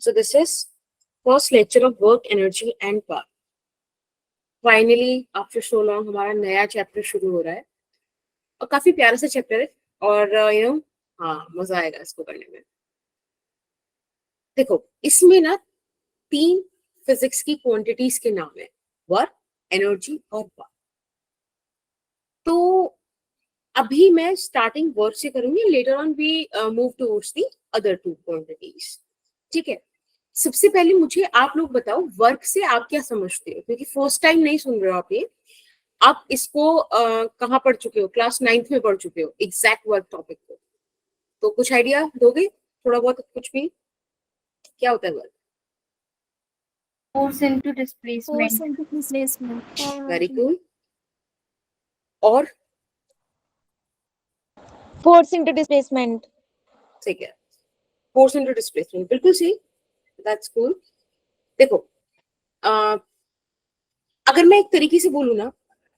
So this is first lecture of work, energy and power. Finally, after so long, हमारा नया chapter शुरू हो रहा है और काफी प्यारा सा चैप्टर है और हाँ मजा आएगा इसको करने में. देखो इसमें ना 3 फिजिक्स की क्वांटिटीज के नाम है, वर्क, एनर्जी और पावर. तो अभी मैं स्टार्टिंग वर्क से करूंगी, later on we move towards the other 2 quantities. ठीक है, सबसे पहले मुझे आप लोग बताओ वर्क से आप क्या समझते हो, क्योंकि फर्स्ट टाइम नहीं सुन रहे हो आप ये. आप इसको कहाँ पढ़ चुके हो, क्लास 9th में पढ़ चुके हो एग्जैक्ट वर्क टॉपिक को, तो कुछ आइडिया दोगे थोड़ा बहुत, कुछ भी? क्या होता है work? Force into displacement. Force into displacement. Very cool. और Force into displacement. ठीक है, फोर्स इनटू डिस्प्लेसमेंट, बिल्कुल सही. That's cool. देखो अगर मैं एक तरीके से बोलूं ना,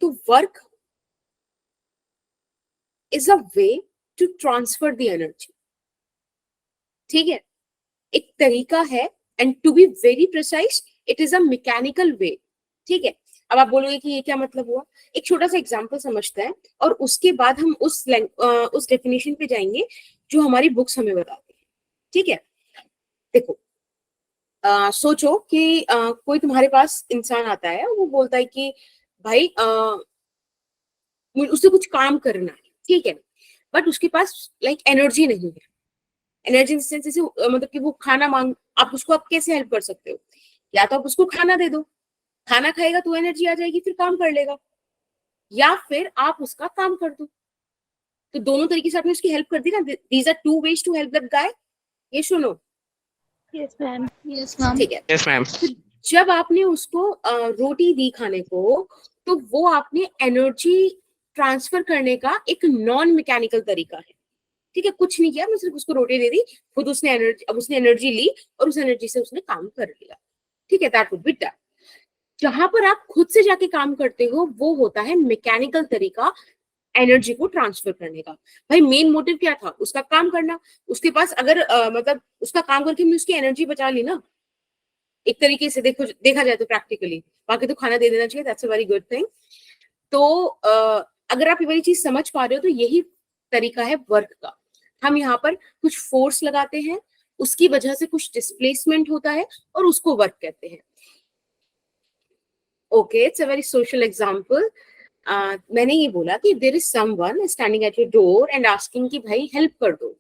तो work is a way to transfer the energy. ठीक है, एक तरीका है, and to be very precise it is a mechanical way. ठीक है, अब आप बोलोगे कि ये क्या मतलब हुआ. एक छोटा सा एग्जांपल समझते हैं और उसके बाद हम उस डेफिनेशन पे जाएंगे जो हमारी बुक्स हमें बताती है. ठीक है, देखो सोचो कि कोई तुम्हारे पास इंसान आता है, वो बोलता है कि भाई उससे कुछ काम करना है. ठीक है, बट उसके पास लाइक एनर्जी नहीं है. एनर्जी इन सेंस जैसे मतलब कि वो खाना मांग, आप उसको आप कैसे हेल्प कर सकते हो? या तो आप उसको खाना दे दो, खाना खाएगा तो एनर्जी आ जाएगी, फिर काम कर लेगा, या फिर आप उसका काम कर दो. तो दोनों तरीके से आपने उसकी हेल्प कर दी ना. These are 2 ways to help that guy. ये सुनो. Yes, ma'am. Yes, ma'am. ठीक है, यस मैम. जब आपने उसको रोटी दी खाने को, तो वो आपने एनर्जी ट्रांसफर करने का एक नॉन मैकेनिकल तरीका है. ठीक है, कुछ नहीं किया, मैं सिर्फ उसको रोटी दे दी, खुद उसने एनर्जी, अब उसने एनर्जी ली और उस एनर्जी से उसने काम कर लिया. ठीक है, दैट वुड बी डन. जहां पर आप खुद से जाके काम करते हो वो होता है मैकेनिकल तरीका एनर्जी को ट्रांसफर करने का. भाई मेन मोटिव क्या था? उसका काम करना. उसके पास अगर मतलब उसका काम करके मैं उसकी एनर्जी बचा ली ना, एक तरीके से देखा जाए तो प्रैक्टिकली. बाकी तो खाना दे देना चाहिए, that's a very good thing. तो अगर आप ये वाली चीज समझ पा रहे हो तो यही तरीका है वर्क का. हम यहाँ पर कुछ फोर्स लगाते हैं, उसकी वजह से कुछ डिस्प्लेसमेंट होता है और उसको वर्क कहते हैं. Okay, it's a very social example. मैंने ये बोला कि there is someone standing at your door and asking कि भाई हेल्प कर दो.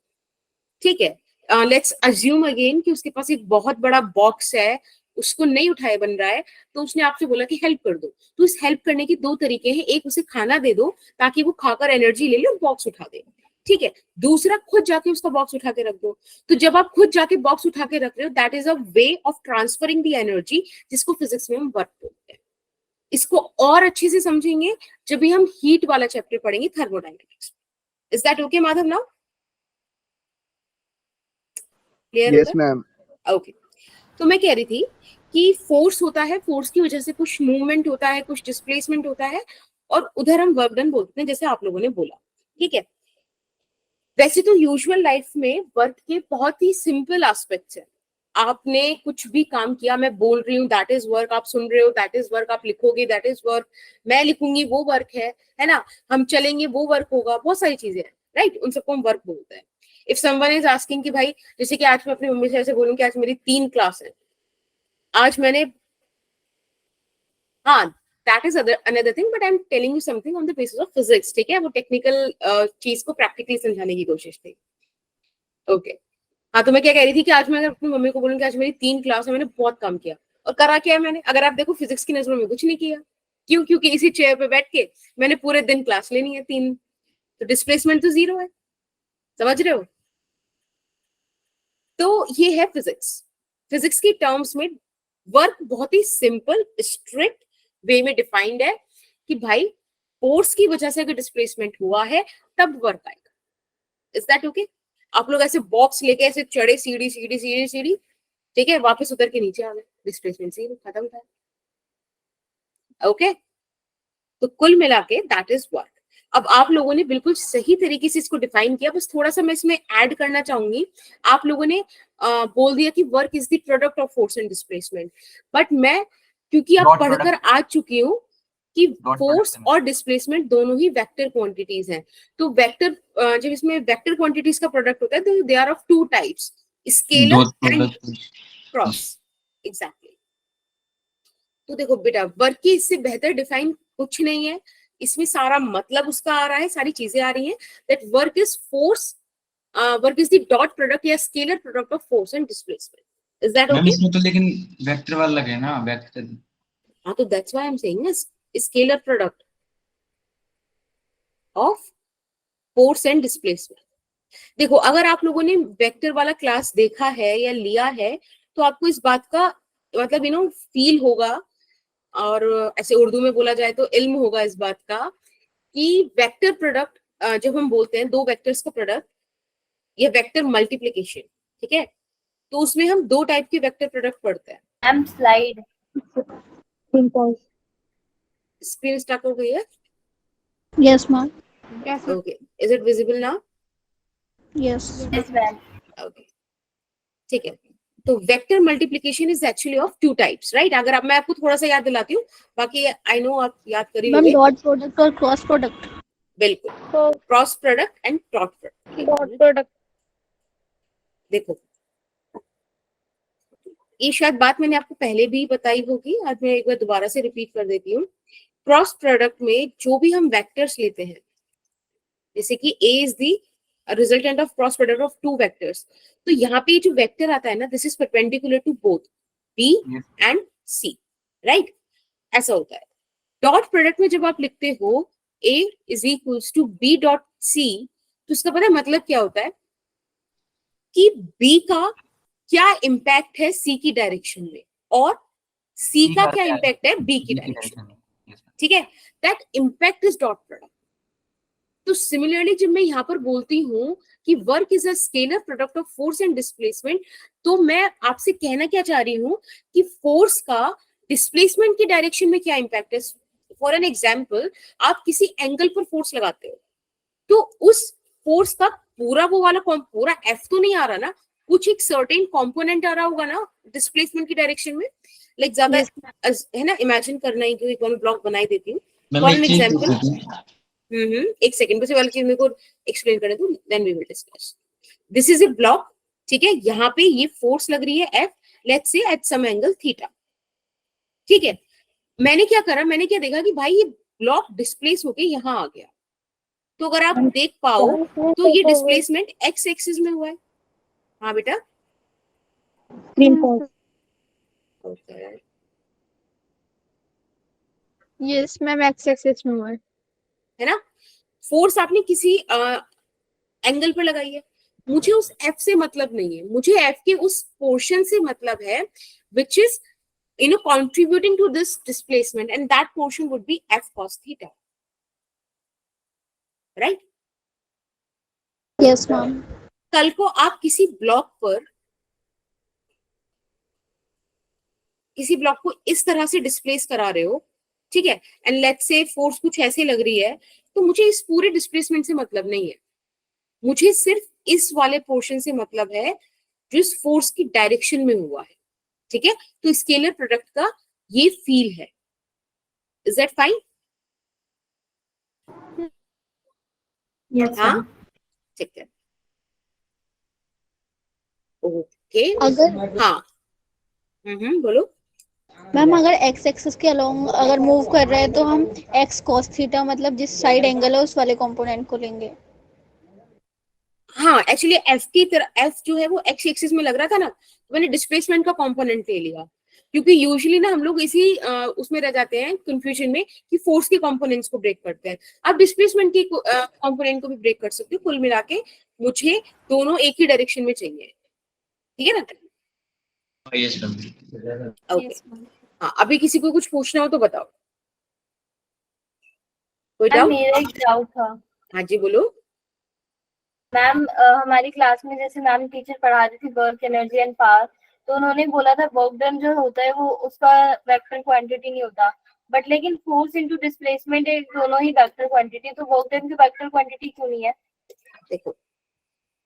ठीक है, लेट्स अज्यूम अगेन कि उसके पास एक बहुत बड़ा बॉक्स है, उसको नहीं उठाए बन रहा है, तो उसने आपसे बोला कि हेल्प कर दो. तो इस हेल्प करने के 2 तरीके हैं. एक, उसे खाना दे दो ताकि वो खाकर एनर्जी ले ले और बॉक्स उठा दे. ठीक है, दूसरा, खुद जाके उसका बॉक्स उठा के रख दो. तो जब आप खुद जाके बॉक्स उठा के रख रहे हो, that is a way of transferring the energy, जिसको फिजिक्स में हम वर्क बोलते हैं. इसको और अच्छे से समझेंगे जब भी हम हीट वाला चैप्टर पढ़ेंगे, thermodynamics. Is that okay Madhav? Now clear yes होगा? मैम. ओके. तो मैं कह रही थी कि फोर्स होता है, फोर्स की वजह से कुछ मूवमेंट होता है, कुछ डिस्प्लेसमेंट होता है, और उधर हम वर्क डन बोलते हैं, जैसे आप लोगों ने बोला. ठीक है, वैसे तो यूजुअल लाइफ में वर्क के बहुत ही सिंपल एस्पेक्ट्स हैं. आपने कुछ भी काम किया, मैं बोल रही हूँ दैट इज वर्क, आप सुन रहे हो दैट इज वर्क, आप लिखोगे दैट इज वर्क, मैं लिखूंगी वो वर्क है ना, हम चलेंगे वो वर्क होगा, बहुत सारी चीजें हैं, राइट? उन सबको हम वर्क बोलते हैं. इफ समवन इज आस्किंग कि भाई, जैसे कि आज मैं अपनी मम्मी से ऐसे बोलूं कि आज मेरी 3 क्लास है, आज मैंने, हाँ that is another thing, but I am telling you something on the basis of physics. ठीक है, वो टेक्निकल चीज को प्रैक्टिकली समझाने की कोशिश थी. ओके. हाँ, तो मैं क्या कह रही थी कि आज मैं अगर अपनी मम्मी को बोलूँ कि आज मेरी 3 क्लास है, मैंने बहुत काम किया, और करा क्या है मैंने? अगर आप देखो फिजिक्स की नजरों में कुछ नहीं किया. क्यों? क्योंकि इसी चेयर पे बैठ के मैंने पूरे दिन क्लास लेनी है 3, तो डिस्प्लेसमेंट तो 0 है. समझ रहे हो? तो ये है फिजिक्स. फिजिक्स की टर्म्स में वर्क बहुत ही सिंपल स्ट्रिक्ट वे में डिफाइंड है कि भाई फोर्स की वजह से अगर डिस्प्लेसमेंट हुआ है तब वर्क आएगा. Is that okay? आप लोग ऐसे बॉक्स लेके ऐसे चढ़े, सीढ़ी सीढ़ी सीढ़ी सीढ़ी, ठीक है, वापस उतर के नीचे आ गए, डिस्प्लेसमेंट 0, खत्म था. ओके, तो कुल मिला के दैट इज वर्क. अब आप लोगों ने बिल्कुल सही तरीके से इसको डिफाइन किया, बस थोड़ा सा मैं इसमें ऐड करना चाहूंगी। आप लोगों ने बोल दिया कि work is the product of force and displacement, but मैं क्योंकि आप डॉट पढ़कर प्रोडक्ट, आ चुकी हूँ कि डॉट फोर्स प्रोडक्ट और डिस्प्लेसमेंट दोनों ही वेक्टर क्वांटिटीज हैं। तो वेक्टर जब इसमें वेक्टर क्वांटिटीज का प्रोडक्ट होता है तो they are of two types, scalar dot and product. Cross. Exactly. तो देखो बेटा, वर्क की इससे बेहतर डिफाइन कुछ नहीं है, इसमें सारा मतलब उसका आ रहा है, सारी चीजें आ रही हैं, that work is force, work is the dot product या scalar product of force and displacement. Is that ma'am okay? इसमें तो लेकिन वेक्टर वाला लगे ना, वेक्टर। हाँ, तो that's why I am saying scalar product of force and displacement. देखो, अगर आप लोगों ने वेक्टर वाला क्लास देखा है या लिया है तो आपको इस बात का मतलब फील होगा, और ऐसे उर्दू में बोला जाए तो इल्म होगा इस बात का कि वेक्टर प्रोडक्ट जब हम बोलते हैं दो वेक्टर्स का प्रोडक्ट या वेक्टर मल्टीप्लिकेशन, ठीक है, तो उसमें हम दो टाइप के वेक्टर प्रोडक्ट पढ़ते हैं। Ma'am slide. स्क्रीन स्टक हो गई है? Yes, ma'am. Okay, is it visible now? Yes. Yes ma'am. Okay, ठीक है। तो vector multiplication is actually of two types, right? अगर अब मैं आपको थोड़ा सा याद दिलाती हूँ, बाकी आई नो आप याद कर ही Ma'am, लोगे। dot product or cross product? बिल्कुल, So, cross product and dot product. dot product. देखो, ये शायद बात मैंने आपको पहले भी बताई होगी, आज मैं एक बार दोबारा से रिपीट कर देती हूँ। क्रॉस प्रोडक्ट में जो भी हम वेक्टर्स लेते हैं, जैसे कि A is the resultant of cross product of two vectors, तो यहाँ पे जो वेक्टर आता है ना, this is perpendicular to both B and C, right? ऐसा होता है। डॉट प्रोडक्ट में जब आप लिखते हो A is equals to B dot C, तो इसका पता है मतलब क्या होता है कि B का क्या इम्पैक्ट है C की डायरेक्शन में और C का क्या इम्पैक्ट है B की डायरेक्शन में, ठीक है? That impact is dot product. तो सिमिलरली जब मैं यहाँ पर बोलती हूँ कि work is a scalar product of force and displacement, तो मैं आपसे कहना क्या चाह रही हूँ कि फोर्स का डिस्प्लेसमेंट की डायरेक्शन में क्या इम्पैक्ट है। फॉर एन एग्जाम्पल, आप किसी एंगल पर फोर्स लगाते हो तो उस फोर्स का पूरा वो वाला पूरा एफ तो नहीं आ रहा ना, कुछ एक सर्टेन कंपोनेंट आ रहा होगा ना डिस्प्लेसमेंट की डायरेक्शन में। लाइक ज्यादा है ना, इमेजिन करना ही, क्योंकि एक ब्लॉक बनाई देती हूँ फॉर एन एग्जाम्पल। एक सेकंड, बस ये वाली चीज मेरे को एक्सप्लेन करने दो, then we will discuss. This is a block, ठीक है, यहाँ पे ये फोर्स लग रही है F, let's say at some angle theta, ठीक है। मैंने क्या करा, मैंने क्या देखा कि भाई ये ब्लॉक डिस्प्लेस होके यहाँ आ गया, तो अगर आप देख पाओ तो ये डिस्प्लेसमेंट एक्स एक्सिस में हुआ है। हाँ बेटा, okay. Yes, ma'am, x-axis में हुआ है। है ना, फोर्स आपने किसी एंगल पर लगाई है, मुझे उस एफ से मतलब नहीं है, मुझे एफ के उस पोर्शन से मतलब है which is contributing to this displacement, and that portion would be f cos theta, right? Yes, ma'am. कल को आप किसी ब्लॉक को इस तरह से डिस्प्लेस करा रहे हो, ठीक है, एंड लेट्स से फोर्स कुछ ऐसे लग रही है, तो मुझे इस पूरे डिस्प्लेसमेंट से मतलब नहीं है, मुझे सिर्फ इस वाले पोर्शन से मतलब है जो इस फोर्स की डायरेक्शन में हुआ है, ठीक है। तो स्केलर प्रोडक्ट का ये फील है। Is that fine? हाँ, ठीक है, ओके। अगर हाँ, बोलो। मैम अगर x एक्सिस के अलोंग अगर मूव कर रहे हैं तो हम x cos थीटा मतलब जिस साइड एंगल है उस वाले कंपोनेंट को लेंगे। हाँ, एक्चुअली एफ की तरह, एफ जो है वो एक्स एक्सिस में लग रहा था ना, तो मैंने डिस्प्लेसमेंट का कंपोनेंट ले लिया, क्योंकि यूजुअली ना हम लोग इसी उसमें रह जाते हैं कंफ्यूजन में कि फोर्स के कंपोनेंट्स को ब्रेक करते हैं। आप डिस्प्लेसमेंट के कंपोनेंट को भी ब्रेक कर सकते हो। कुल मिला के मुझे दोनों एक ही डायरेक्शन में चाहिए, ठीक है ना? ओके, हाँ, अभी किसी को कुछ पूछना हो तो बताओ, कोई मैम डाउट? मेरा एक डाउट था। हाँ जी, बोलो। मैम हमारी क्लास में जैसे मैम टीचर पढ़ा रही थी वर्क एनर्जी एंड पावर, तो उन्होंने बोला था वर्क डन जो होता है वो उसका वेक्टर क्वांटिटी नहीं होता, बट लेकिन फोर्स इनटू डिस्प्लेसमेंट है, दोनों ही वेक्टर क्वांटिटी, तो वर्क डन की वेक्टर क्वांटिटी क्यों नहीं है? देखो,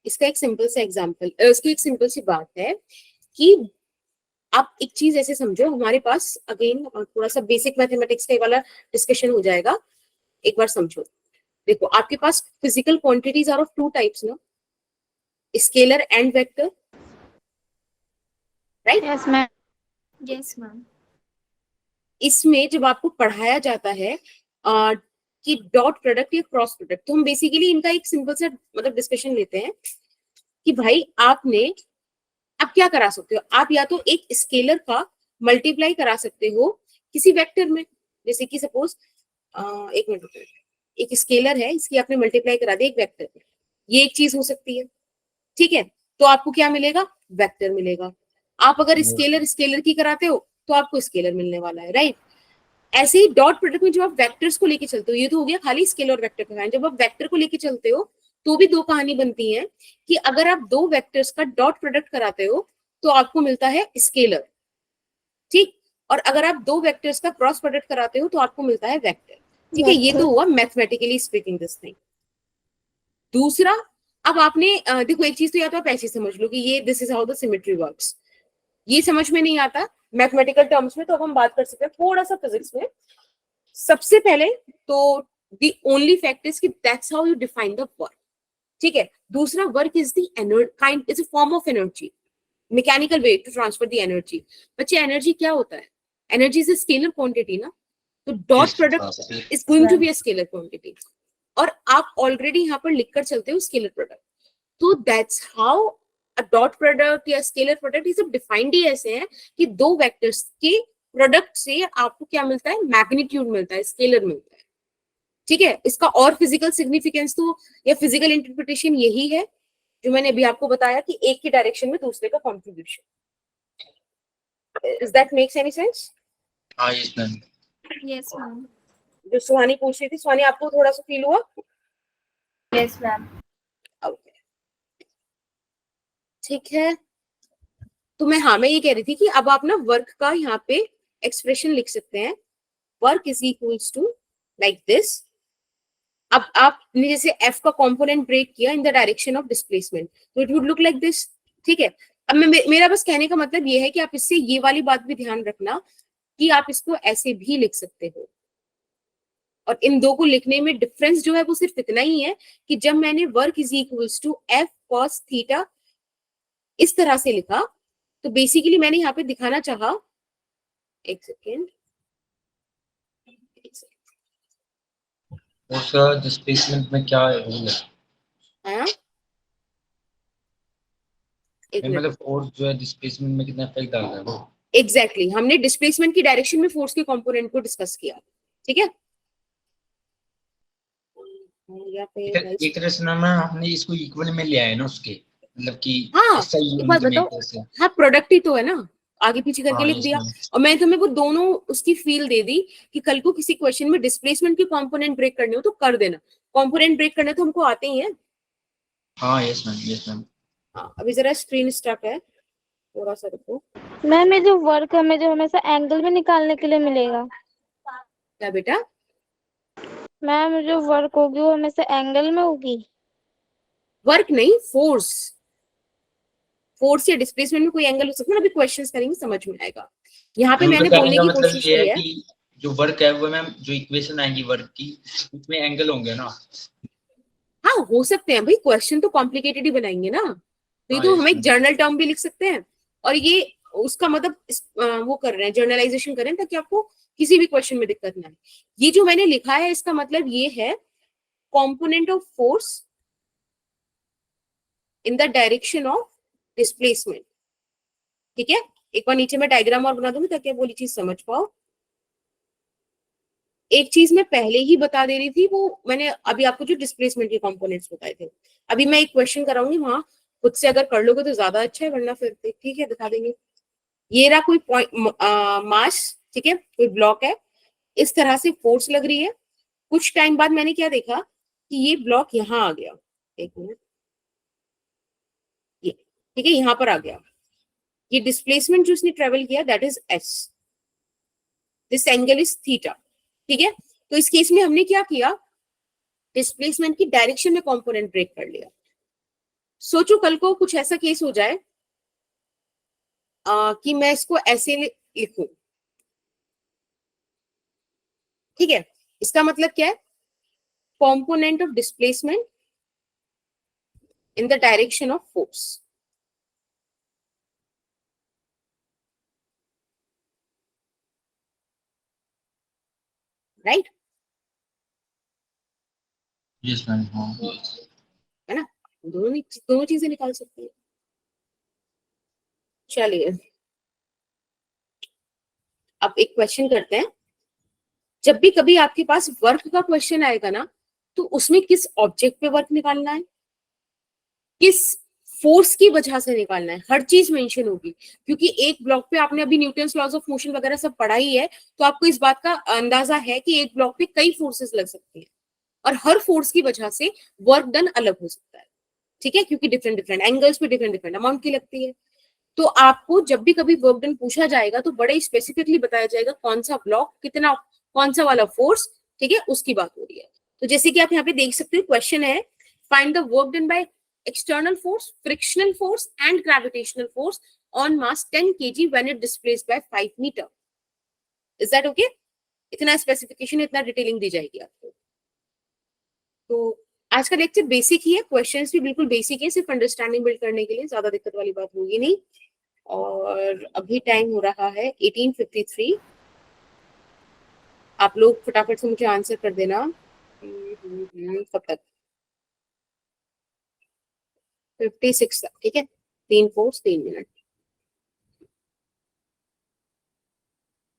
इसका एक सिंपल सा एग्जांपल, इसकी एक सिंपल सी बात है कि आप एक चीज ऐसे समझो, हमारे पास अगेन थोड़ा सा बेसिक मैथमेटिक्स का ये वाला डिस्कशन हो जाएगा, एक बार समझो। देखो, आपके पास physical quantities are of two types ना, scalar and vector, right? Yes ma'am. Yes ma'am. इसमें जब आपको पढ़ाया जाता है कि डॉट प्रोडक्ट या क्रॉस प्रोडक्ट, तो हम बेसिकली इनका एक सिंपल सा मतलब डिस्कशन लेते हैं कि भाई आप क्या करा सकते हो, आप या तो एक स्केलर का मल्टीप्लाई करा सकते हो किसी वेक्टर में, जैसे कि सपोज एक मिनट रुको, एक स्केलर है, इसकी आपने मल्टीप्लाई करा दिया एक वेक्टर में, ये एक चीज हो सकती है, ठीक है? तो आपको क्या मिलेगा? वेक्टर मिलेगा। आप अगर स्केलर स्केलर की कराते हो तो आपको स्केलर मिलने वाला है, राइट? ऐसे ही डॉट प्रोडक्ट में जब आप वेक्टर्स को लेके चलते हो, ये तो हो गया खाली स्केलर और वेक्टर का कहानी, जब आप वेक्टर को लेके चलते हो तो भी दो कहानी बनती है कि अगर आप दो वेक्टर्स का डॉट प्रोडक्ट कराते हो तो आपको मिलता है स्केलर, ठीक? और अगर आप दो वेक्टर्स का क्रॉस प्रोडक्ट कराते हो तो आपको मिलता है वेक्टर, ठीक है? ये तो हुआ मैथमेटिकली स्पीकिंग दिस थिंग। दूसरा, अब आपने देखो, एक चीज तो या तो आप ऐसे समझ लो कि ये this is how the symmetry works, ये समझ में नहीं आता मैथमेटिकल टर्म्स में, तो अब हम बात कर सकते हैं थोड़ा सा फिजिक्स में। सबसे पहले तो द ओनली फैक्ट इज कि that's how you define the work, ठीक है? दूसरा, work is the kind, is a form of energy, mechanical way to transfer the energy. बच्चे, एनर्जी क्या होता है? Energy is a scalar quantity ना, तो dot product is going to be a scalar quantity, और आप ऑलरेडी यहाँ पर लिखकर चलते हो स्केलर प्रोडक्ट, तो that's how a dot product या स्केलर प्रोडक्ट, ये सब डिफाइंड ही ऐसे हैं कि दो वेक्टर्स के प्रोडक्ट से आपको क्या मिलता है? मैग्नीट्यूड मिलता है, स्केलर मिलता है, ठीक है? इसका और फिजिकल सिग्निफिकेंस तो या फिजिकल इंटरप्रिटेशन यही है जो मैंने अभी आपको बताया कि एक की डायरेक्शन में दूसरे का contribution. Does that makes any sense? हाँ यस मैम। Yes ma'am. जो सुहानी पूछ रही थी, सुहानी आपको थोड़ा सा फील हुआ? Yes ma'am. ओके, ठीक है। तो मैं ये कह रही थी कि अब आप ना वर्क का यहाँ पे एक्सप्रेशन लिख सकते हैं, work is equals to like this. अब आपने जैसे एफ का कंपोनेंट ब्रेक किया in the direction of displacement, तो it would look like this, ठीक है? अब मेरा बस कहने का मतलब ये है कि आप इससे ये वाली बात भी ध्यान रखना कि आप इसको ऐसे भी लिख सकते हो, और इन दो को लिखने में डिफरेंस जो है वो सिर्फ इतना ही है कि जब मैंने work is equals to F cos theta इस तरह से लिखा, तो बेसिकली मैंने यहाँ पे दिखाना चाहा, एक सेकेंड, उसका डिस्प्लेसमेंट में क्या रूल है? हाँ एक मिनट, मतलब फोर्स जो है डिस्प्लेसमेंट में कितना इफेक्ट डाल रहा है वो? एग्जैक्टली हमने डिस्प्लेसमेंट की डायरेक्शन में फोर्स के कंपोनेंट को डिस्कस किया, ठीक है? एक तरह से ना हमने इसको इक्वल में लिया है ना उसके, मतलब कि हाँ, ऐसा ही एक बात मतलब बताओ, एक तरह से। हाँ प्रोडक्ट ही तो है ना, आगे पीछे करके हाँ लिख यस दिया, मैम। और मैं तुम्हें वो दोनों उसकी फील दे दी कि कल को किसी क्वेश्चन में डिस्प्लेसमेंट के कंपोनेंट ब्रेक करने हो तो कर देना, कंपोनेंट ब्रेक करने तो हमको आते ही हैं। हाँ यस मैम, यस मैम। हाँ, अभी जरा स्क्रीन स्टक है, थोड़ा सा रुको। मैम ये जो वर्क हमें जो हमेशा एंगल में निकालने के लिए मिलेगा, क्या बेटा? मैम जो वर्क होगी वो हमेशा एंगल में होगी? वर्क नहीं, फोर्स। फोर्स या डिस्प्लेसमेंट में कोई एंगल हो सकता है, अभी क्वेश्चंस करेंगे समझ में आएगा। यहाँ पे मैंने बोलने की मतलब कोशिश ये की है है, कि जो वर्क है वो मैम, जो इक्वेशन आएगी वर्क की उसमें एंगल होंगे ना? हाँ हो सकते हैं भाई, क्वेश्चन तो कॉम्प्लिकेटेड ही बनाएंगे ना, तो ये हाँ तो यस हम एक मैम। जर्नल टर्म भी लिख सकते हैं, और ये उसका मतलब वो कर रहे हैं, जर्नलाइजेशन कर रहे हैं ताकि आपको किसी भी क्वेश्चन में दिक्कत ना आए। ये जो मैंने लिखा है इसका मतलब ये है component of force in the direction of displacement, ठीक है? एक बार नीचे मैं डायग्राम और बना दूंगी ताकि आप वो चीज समझ पाओ। एक चीज मैं पहले ही बता दे रही थी, वो मैंने अभी आपको जो डिस्प्लेसमेंट के कंपोनेंट्स बताए थे, अभी मैं एक क्वेश्चन कराऊंगी, वहां खुद से अगर कर लोगे तो ज्यादा अच्छा है, वरना फिर ठीक है दिखा देंगे। ये रहा कोई पॉइंट मास, ठीक है, कोई ब्लॉक है, इस तरह से फोर्स लग रही है, कुछ टाइम बाद मैंने क्या देखा कि ये ब्लॉक यहाँ आ गया, एक मिनट, ये ठीक है यहाँ पर आ गया, ये डिस्प्लेसमेंट जो इसने ट्रेवल किया that is S, this angle is theta, ठीक है। तो इस केस में हमने क्या किया, डिस्प्लेसमेंट की डायरेक्शन में कंपोनेंट ब्रेक कर लिया। सोचो कल को कुछ ऐसा केस हो जाए कि मैं इसको ऐसे लिखूं, ठीक है। इसका मतलब क्या है, component of displacement in the direction of force, right, yes ma'am, हाँ। है ना। दोनों चीजें निकाल सकते हैं। चलिए अब एक क्वेश्चन करते हैं। जब भी कभी आपके पास वर्क का क्वेश्चन आएगा ना, तो उसमें किस ऑब्जेक्ट पे वर्क निकालना है, किस फोर्स की वजह से निकालना है, हर चीज मेंशन होगी। क्योंकि एक ब्लॉक पे आपने अभी न्यूटन्स लॉज ऑफ मोशन वगैरह सब पढ़ा ही है, तो आपको इस बात का अंदाजा है कि एक ब्लॉक पे कई फोर्सेस लग सकती हैं और हर फोर्स की वजह से वर्क डन अलग हो सकता है, ठीक है। क्योंकि डिफरेंट डिफरेंट एंगल्स पे डिफरेंट डिफरेंट अमाउंट की लगती है। तो आपको जब भी कभी वर्क डन पूछा जाएगा तो बड़े स्पेसिफिकली बताया जाएगा कौन सा ब्लॉक कितना, कौन सा वाला फोर्स, ठीक है, उसकी बात हो रही है। तो जैसे कि आप यहाँ पे देख सकते हो, क्वेश्चन है find the work done bye external force, frictional force and gravitational force on mass 10 kg when it displaced by 5 meter. Is that okay? इतना स्पेसिफिकेशन, इतना डिटेलिंग दी जाएगी आपको। तो आज का लेक्चर बेसिक ही है, क्वेश्चंस भी बिल्कुल बेसिक है, सिर्फ अंडरस्टैंडिंग बिल्ड करने के लिए, ज्यादा दिक्कत वाली बात होगी नहीं। और अभी टाइम हो रहा है 18:53। आप लोग फटाफट से मुझे आंसर कर देना। कब तक? 56 तक, ठीक है। 3 फोर्स 3 मिनट।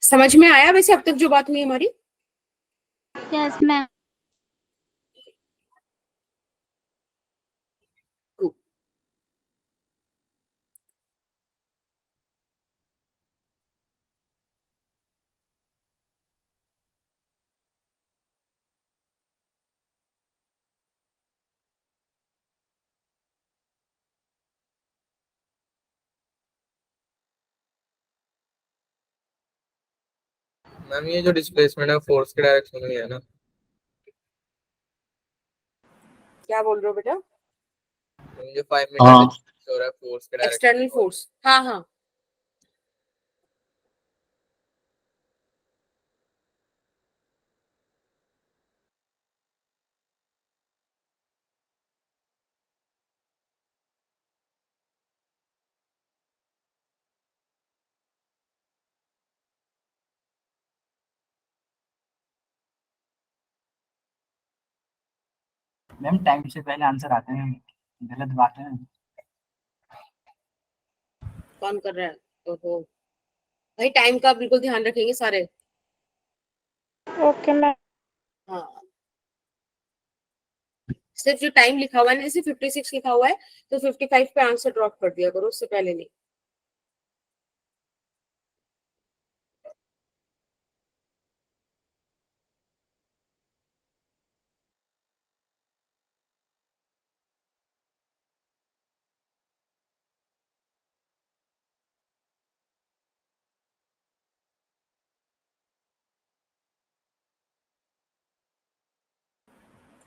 समझ में आया वैसे अब तक जो बात हुई हमारी? Yes ma'am. मैम ये जो डिस्प्लेसमेंट है फोर्स के डायरेक्शन में है ना? क्या बोल रहे हो बेटा? जो 5 मीटर डिस्प्लेस हो रहा है फोर्स के डायरेक्शन, एक्सटर्नल फोर्स, हाँ हाँ। मैम टाइम से पहले आंसर आते हैं, गलत बात है। कौन कर रहा है? ओहो भाई, टाइम का बिल्कुल ध्यान रखेंगे सारे। Okay ma'am. हाँ, सिर्फ जो टाइम लिखा हुआ है ना, जैसे 56 लिखा हुआ है तो 55 पे आंसर ड्रॉप कर दिया करो, उससे पहले नहीं।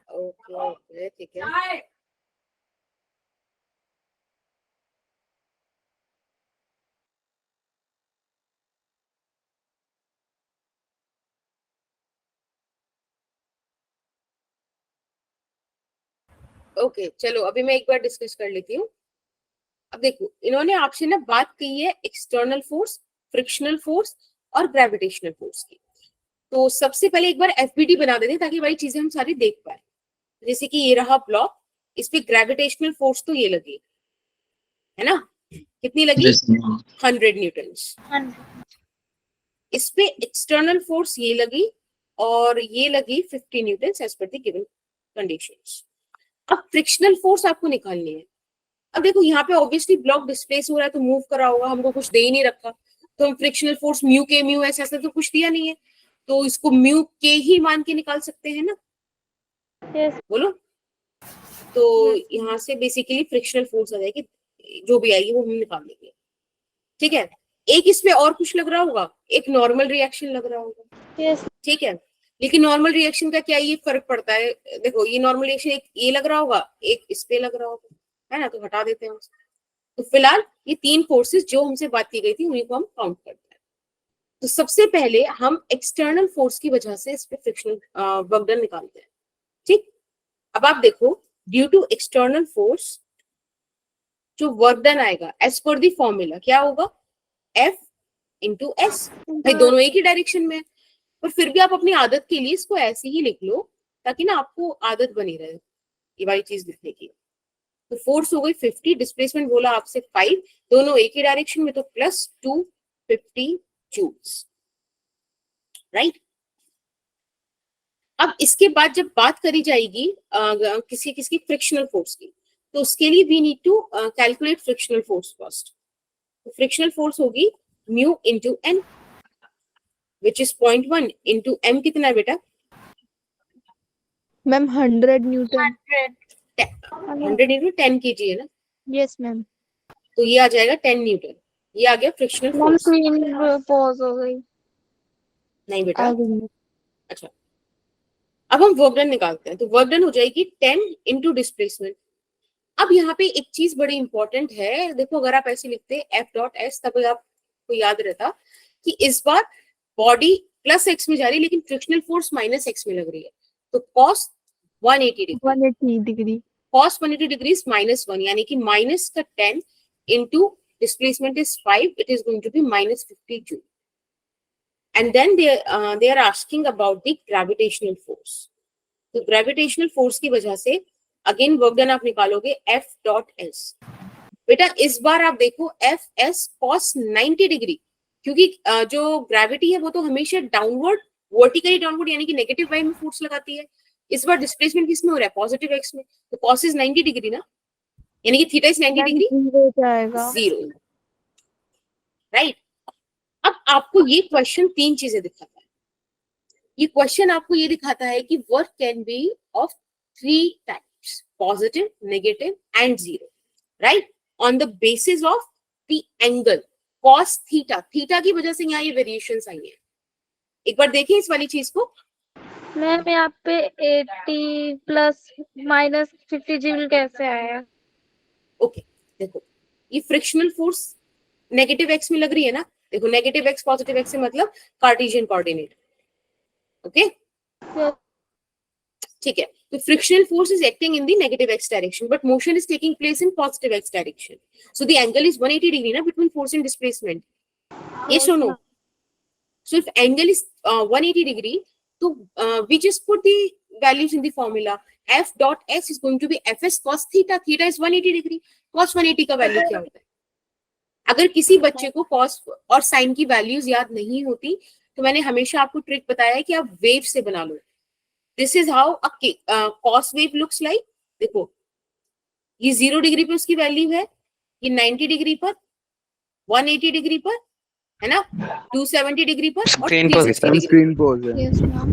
ओके ओके, ठीक है। ओके चलो, अभी मैं एक बार डिस्कस कर लेती हूँ। अब देखो, इन्होंने आपसे ना बात की है एक्सटर्नल फोर्स, फ्रिक्शनल फोर्स और ग्रेविटेशनल फोर्स की। तो सबसे पहले एक बार एफबीडी बना देते हैं ताकि भाई चीजें हम सारी देख पाए। जैसे कि ये रहा ब्लॉक, इस पे ग्रेविटेशनल फोर्स तो ये लगी है ना, कितनी लगी? 100 न्यूटन्स। इस पे एक्सटर्नल फोर्स ये लगी और ये लगी 50 newtons as per the given conditions. अब फ्रिक्शनल फोर्स आपको निकालनी है। अब देखो यहाँ पे ऑब्वियसली ब्लॉक डिस्प्लेस हो रहा है तो मूव करा होगा, हमको कुछ दे ही नहीं रखा, तो हम फ्रिक्शनल फोर्स म्यू के म्यू ऐसा ऐसा तो कुछ दिया नहीं है, तो इसको म्यू के ही मान के निकाल सकते हैं ना? यस। बोलो। तो यहाँ से बेसिकली फ्रिक्शनल फोर्स आ जाएगी, जो भी आएगी वो हम निकाल लेंगे, ठीक है। एक इस पे और कुछ लग रहा होगा, एक नॉर्मल रिएक्शन लग रहा होगा, यस ठीक है। लेकिन नॉर्मल रिएक्शन का क्या ये फर्क पड़ता है, देखो ये नॉर्मल रिएक्शन एक ये लग रहा होगा, एक इस पे लग रहा होगा, है ना, तो हटा देते हैं उसको। तो फिलहाल ये 3 फोर्सेस जो हमसे बात की गई थी उन्हीं को हम काउंट करते हैं। तो सबसे पहले हम एक्सटर्नल फोर्स की वजह से इस पे फ्रिक्शनल वर्क डन निकालते हैं, ठीक। अब आप देखो, ड्यू टू एक्सटर्नल फोर्स जो वर्क डन आएगा एज पर द फॉर्मूला क्या होगा, F इंटू एस। भाई दोनों एक ही डायरेक्शन में है, पर फिर भी आप अपनी आदत के लिए इसको ऐसे ही लिख लो ताकि ना आपको आदत बनी रहे ये वाली चीज लिखने की। तो फोर्स हो गई 50, डिस्प्लेसमेंट बोला आपसे 5, दोनों एक ही डायरेक्शन में, तो प्लस 250 जूल्स, राइट। अब इसके बाद जब बात करी जाएगी किसी किसकी फ्रिक्शनल फोर्स की, तो उसके लिए we need to calculate frictional force first. तो फ्रिक्शनल फोर्स होगी mu into N, which is 0.1 into m कितना है बेटा, मैम 100 न्यूटन। 100 इंटू 10 kg है ना, यस मैम। तो ये आ जाएगा 10 न्यूटन। ये आ गया फ्रिक्शनल फोर्स। पॉज हो गई। नहीं बेटा, अच्छा अब हम वर्क डन निकालते हैं। तो वर्क डन हो जाएगी 10 इंटू डिस्प्लेसमेंट। अब यहाँ पे एक चीज बड़ी इंपॉर्टेंट है, देखो अगर आप ऐसे लिखते एफ डॉट एस तब आपको याद रहता कि इस बार बॉडी प्लस एक्स में जा रही है लेकिन फ्रिक्शनल फोर्स माइनस एक्स में लग रही है, तो cos 180 degree, cos 180 degree minus 1, यानी कि माइनस का 10 into displacement is 5, it is going to be minus 50 joule. And then they are asking about the gravitational force। तो ग्रेविटेशनल फोर्स की वजह से अगेन वर्क डन आप निकालोगे एफ डॉट एस। बेटा इस बार आप देखो एफ एस कॉस 90 डिग्री, क्योंकि जो ग्रेविटी है वो तो हमेशा डाउनवर्ड, वर्टिकली डाउनवर्ड यानी कि नेगेटिव वाई में फोर्स लगाती है। इस बार डिस्प्लेसमेंट किस में हो रहा है, पॉजिटिव एक्स में, तो कॉस इज 90 डिग्री ना, यानी कि theta is 90 degree, zero, right. अब आपको ये क्वेश्चन 3 चीजें दिखाता है। ये क्वेश्चन आपको ये दिखाता है कि work can be of 3 types, positive, negative and zero, right, on the basis of the angle cos theta. Theta की वजह से यहाँ ये वेरिएशंस आई है। एक बार देखिए इस वाली चीज को, मैम यहाँ पे 80 प्लस माइनस 50 जूल कैसे आया? ओके देखो ये फ्रिक्शनल फोर्स नेगेटिव एक्स में लग रही है ना, देखो नेगेटिव एक्स पॉजिटिव एक्स से मतलब कार्टेशियन कोऑर्डिनेट, ओके ठीक है। तो frictional force is acting in the negative X direction but motion is taking place in positive X direction, so the angle is 180 degree ना between force and displacement, yes और no. So if angle is 180 degree, so we just put the values in the formula. F dot S is going to be Fs cos theta. Theta is 180 degree. Cos 180 का value क्या होता है? अगर किसी बच्चे को cos और sin की वैल्यूज याद नहीं होती तो मैंने हमेशा आपको ट्रिक बताया है कि आप वेव से बना लो। This is how a cos wave looks like. देखो ये 0 डिग्री पे उसकी वैल्यू है, ये 90 डिग्री पर, 180 डिग्री पर, है ना, 270 डिग्री पर और 360 डिग्री। स्क्रीन पोज है। Yes ma'am.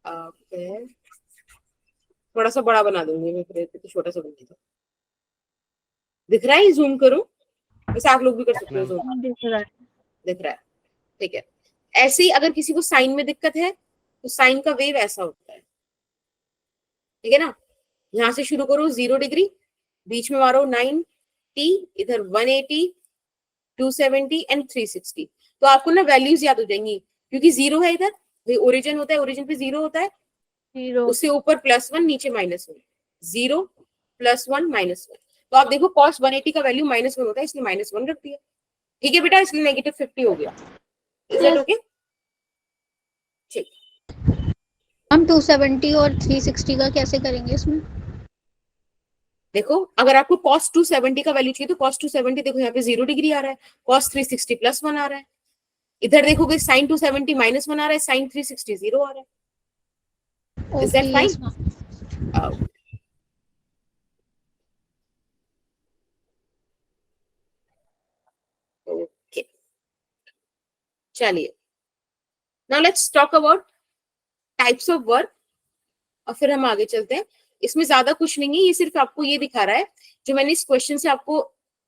ओके थोड़ा सा बड़ा बना दूंगी मैं, फिर तो छोटा सा बन गया। दिख रहा है, जूम करूं, वैसे आप लोग भी कर सकते हो जूम, दिख रहा है, ठीक है। ऐसे ही अगर किसी को साइन में दिक्कत है तो साइन का वेव ऐसा होता है, ठीक है ना, यहां से शुरू करो 0 डिग्री, बीच में मारो 90, इधर 180, 270 एंड 360, तो आपको ना वैल्यूज याद हो जाएंगी क्योंकि 0 है इधर, ओरिजिन होता है, ओरिजिन पे 0 होता है, उससे ऊपर +1 नीचे -1, 0 +1 -1। तो आप देखो cos 180 का वैल्यू -1 होता है इसलिए -1 रख दिया, ठीक है बेटा, इसलिए नेगेटिव 50 हो गया। Is that okay? ठीक। हम 270 और 360 का कैसे करेंगे इसमें? देखो अगर आपको cos 270 का वैल्यू चाहिए तो cos 270 देखो यहाँ पे 0 डिग्री आ रहा है, cos 360 +1 आ रहा है, इधर देखोगे sin 270 -1 आ रहा है, sin 360 0 आ रहा है। Is that fine? Okay. चलिए now let's talk about types of work और फिर हम आगे चलते हैं। इसमें ज्यादा कुछ नहीं है, ये सिर्फ आपको ये दिखा रहा है जो मैंने इस क्वेश्चन से आपको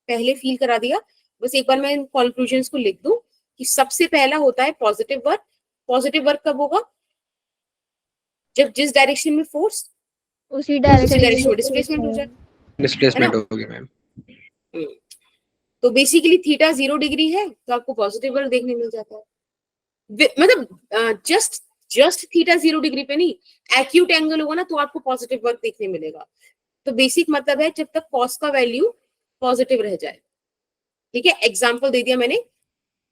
पहले फील करा दिया, बस एक बार मैं इन कंक्लूजन्स को लिख दूं कि सबसे पहला होता है पॉजिटिव वर्क। पॉजिटिव वर्क कब होगा? जब जिस डायरेक्शन में फोर्स उसी उसी डायरेक्शन डायरेक्शन में डिस्प्लेसमेंट हो जाए, डिस्प्लेसमेंट होगी मैम। तो बेसिकली थीटा 0 डिग्री है तो आपको पॉजिटिव वर्क देखने मिल जाता है। मतलब जस्ट थीटा 0 डिग्री पे नहीं, एक्यूट एंगल होगा ना तो आपको पॉजिटिव वर्क देखने मिलेगा। तो बेसिक मतलब है जब तक कॉस का वैल्यू पॉजिटिव रह जाए। ठीक है, एग्जाम्पल दे दिया मैंने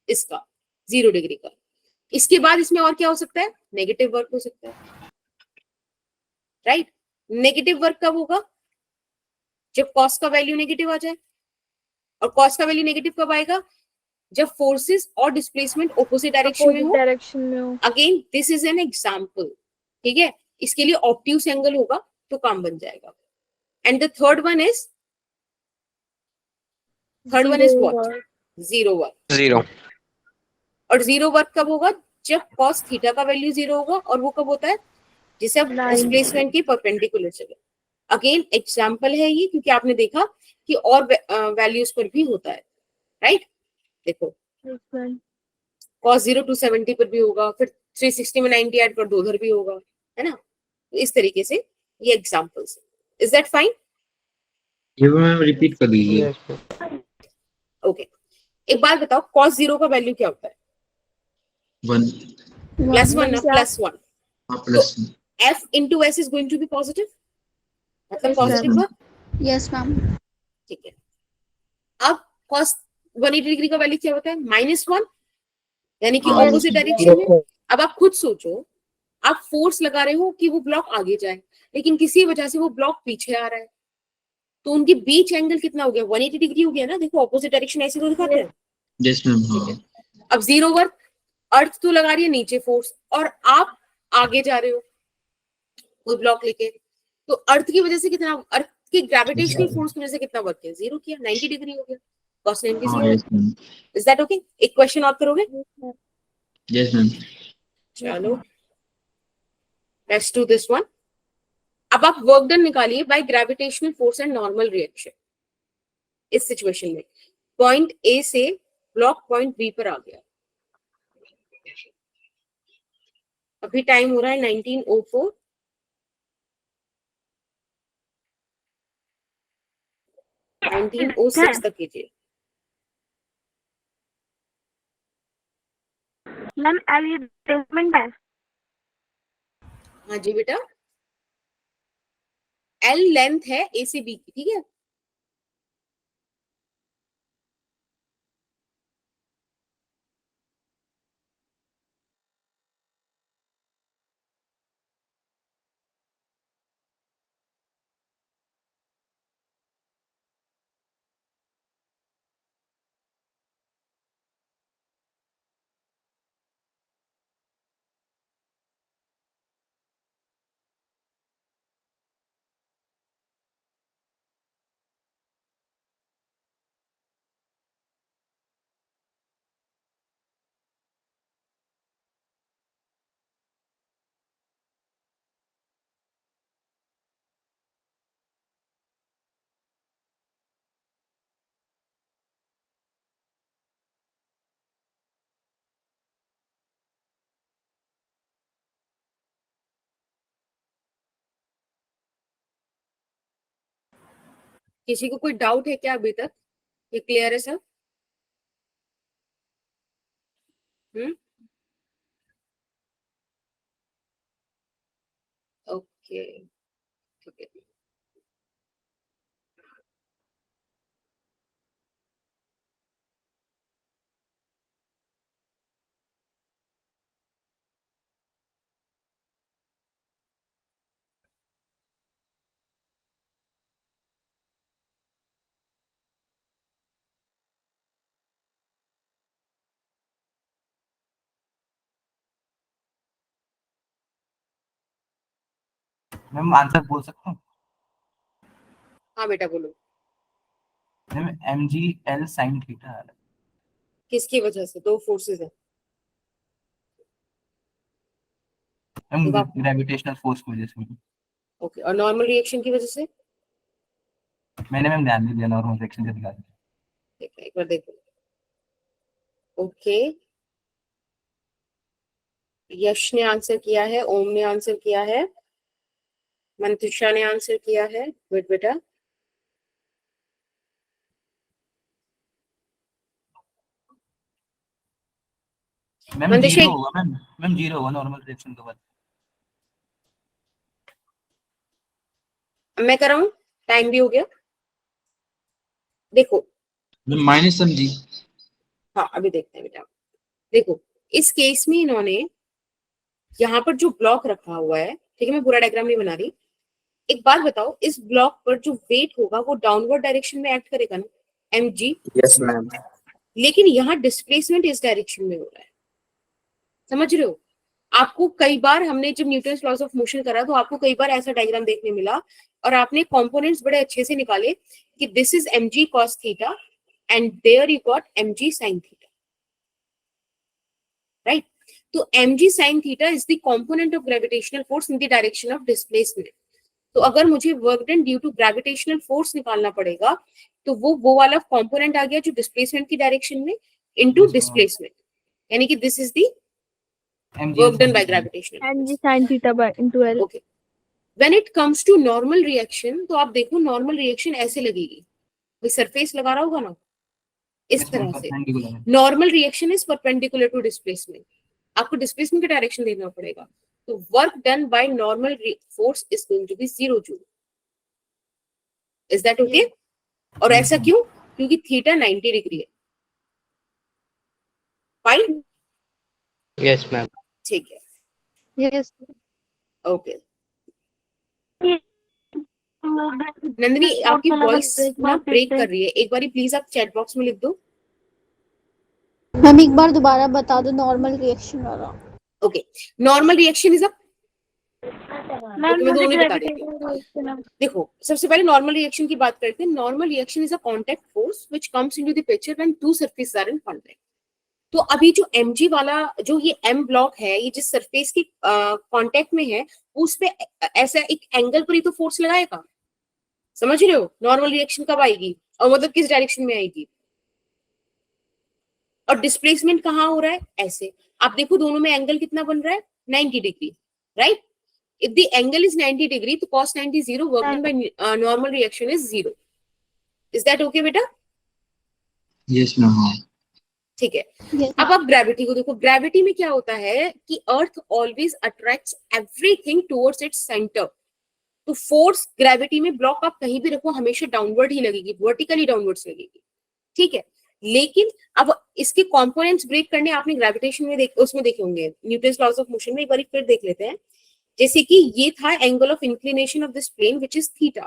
इसका 0 डिग्री का। इसके बाद इसमें और क्या हो सकता है? नेगेटिव वर्क हो सकता है, राइट। नेगेटिव वर्क कब होगा? जब कॉस का वैल्यू नेगेटिव आ जाए। और कॉस का वैल्यू नेगेटिव कब आएगा? जब फोर्सेस और डिस्प्लेसमेंट ऑपोजिट डायरेक्शन में हो। डायरेक्शन में हो। Again this is an example, ठीक है। इसके लिए ऑब्ट्यूस एंगल होगा तो काम बन जाएगा। And the third one is what? Zero work. Zero. और जीरो वर्क कब होगा? जब कॉस थीटा का वैल्यू 0 होगा। और वो कब होता है? जिसे आप डिस्प्लेसमेंट की परपेंडिकुलर चले। अगेन एग्जाम्पल है ये, क्योंकि आपने देखा कि और वैल्यूज पर भी होता है, राइट। देखो cos 0 to 70 पर भी होगा, फिर 360 में 90 ऐड कर दो, उधर भी होगा, है ना। तो इस तरीके से ये एग्जांपल्स। Is that fine? ये मैम रिपीट कर दीजिए। ओके, एक बार बताओ cos 0 का वैल्यू क्या होता है? 1 +1 ना, +1। Plus f into s is going to be positive, मतलब पॉजिटिव वर्क। Yes ma'am. ठीक है, अब cos 180 डिग्री का वैल्यू क्या होता है? -1, यानी कि हाँ, ऑपोजिट डायरेक्शन में। अब आप खुद सोचो, आप फोर्स लगा रहे हो कि वो ब्लॉक आगे जाए, लेकिन किसी वजह से वो ब्लॉक पीछे आ रहा है, तो उनके बीच एंगल कितना हो गया? 180 डिग्री हो गया ना। देखो ऑपोजिट डायरेक्शन ऐसे तो दिखाते हैं। Yes ma'am. ठीक है, अब जीरो वर्क, अर्थ तो लगा रही है नीचे फोर्स, और आप आगे जा रहे हो वो ब्लॉक लेके, तो अर्थ की वजह से कितना, अर्थ के ग्रेविटेशनल फोर्स की वजह से कितना वर्क किया? 0 किया, 90 डिग्री हो गया, cos 90 हाँ 0। Yes ma'am. Is that okay? एक क्वेश्चन और करोगे? Yes ma'am. चलो लेट्स डू दिस वन। अब आप वर्क डन निकालिए bye gravitational force and normal reaction. इस सिचुएशन में पॉइंट ए से ब्लॉक पॉइंट बी पर आ गया। अभी टाइम हो रहा है 1904। तक कीजिए। मैम एल ये डिस्प्लेसमेंट है। हाँ जी बेटा, एल लेंथ है ए से बी की, ठीक है। किसी को कोई डाउट है क्या अभी तक? ये क्लियर है सब? ओके, ठीक है। मैम आंसर बोल सकता हूँ? हाँ बेटा बोलो। Ma'am mg l sin theta. किसकी वजह से? दो फोर्सेस है। मैम वाह। ग्रेविटेशनल फोर्स की वजह से। ओके, और नॉर्मल रिएक्शन की वजह से? मैंने मैम ध्यान नहीं दिया नॉर्मल रिएक्शन से दिखा दिया। ठीक है, एक बार देखो। ओके, यश ने आंसर किया है, ओम ने आंसर किया है, मंतुषा ने आंसर किया है। गुड बेटा। मैम मंदिशा, जीरो होगा मैम। मैम जीरो होगा नॉर्मल रिएक्शन के बाद। मैं कराऊं? टाइम भी हो गया। देखो, माइनस mg। हाँ अभी देखते हैं बेटा। देखो, इस केस में इन्होंने यहाँ पर जो ब्लॉक रखा हुआ है, ठीक है, मैं पूरा डायग्राम नहीं बना रही। एक बात बताओ, इस ब्लॉक पर जो वेट होगा वो डाउनवर्ड डायरेक्शन में एक्ट करेगा ना, mg। Yes, ma'am. लेकिन यहाँ डिस्प्लेसमेंट इस डायरेक्शन में हो रहा है, समझ रहे हो? आपको कई बार, हमने जब न्यूटन्स लॉज ऑफ मोशन करा तो आपको कई बार ऐसा डायग्राम देखने मिला और आपने कंपोनेंट्स बड़े अच्छे से निकाले कि this is mg cos theta and there you got mg sin theta, right? तो mg sin theta is the component of gravitational force in the direction of displacement. तो अगर मुझे work done due to gravitational force निकालना पड़ेगा तो वो वाला component आ गया जो डिस्प्लेसमेंट की डायरेक्शन में इनटू डिस्प्लेसमेंट, यानी कि this is the work done by gravitational. mg sin theta by into L. Okay, when it comes to normal reaction, तो आप देखो नॉर्मल रिएक्शन ऐसे लगेगी, कोई सरफेस लगा रहा होगा ना, इस तरह से। Normal reaction is perpendicular to displacement, आपको डिस्प्लेसमेंट का डायरेक्शन देना पड़ेगा। तो work done by normal force is going to be 0 joule. Is that okay? और ऐसा क्यों? क्योंकि थीटा 90 डिग्री है। फाइन? Yes, ma'am. ठीक है, Yes. ओके। नंदिनी, आपकी वॉइस ना ब्रेक कर रही है, एक बारी प्लीज आप चैट बॉक्स में लिख दो। मैम एक बार दोबारा बता दो नॉर्मल रिएक्शन वाला। Okay, normal reaction is a, ma'am मैं मुझे दोनों बता देती gravitational हूँ। देखो, सबसे पहले नॉर्मल रिएक्शन की बात करते हैं। Normal reaction is a contact force which comes into the picture when two surfaces are in contact. तो अभी जो mg वाला, जो ये m ब्लॉक है, ये जिस सरफेस की कांटेक्ट में है, उस पे ऐसा एक एंगल पर ही तो फोर्स लगाएगा, समझ रहे हो? नॉर्मल रिएक्शन कब आएगी और मतलब किस डायरेक्शन में आएगी? और डिस्प्लेसमेंट कहाँ हो रहा है? ऐसे। आप देखो दोनों में एंगल कितना बन रहा है? 90 degree, right? If the angle is 90 degree, तो cos 90 0, work done by normal reaction is 0. Is that okay बेटा? Yes ma'am. हाँ, ठीक है। Yes, अब आप ग्रेविटी को देखो। ग्रेविटी में क्या होता है कि earth always attracts everything towards its centre. तो फोर्स ग्रेविटी में, ब्लॉक आप कहीं भी रखो हमेशा डाउनवर्ड ही लगेगी, वर्टिकली डाउनवर्ड्स लगेगी, ठीक है? लेकिन अब इसके कंपोनेंट्स ब्रेक करने आपने ग्रेविटेशन में उसमें देखे होंगे, न्यूटन्स लॉज ऑफ मोशन में। एक बार फिर देख लेते हैं। जैसे कि ये था angle of inclination of this plane which is theta,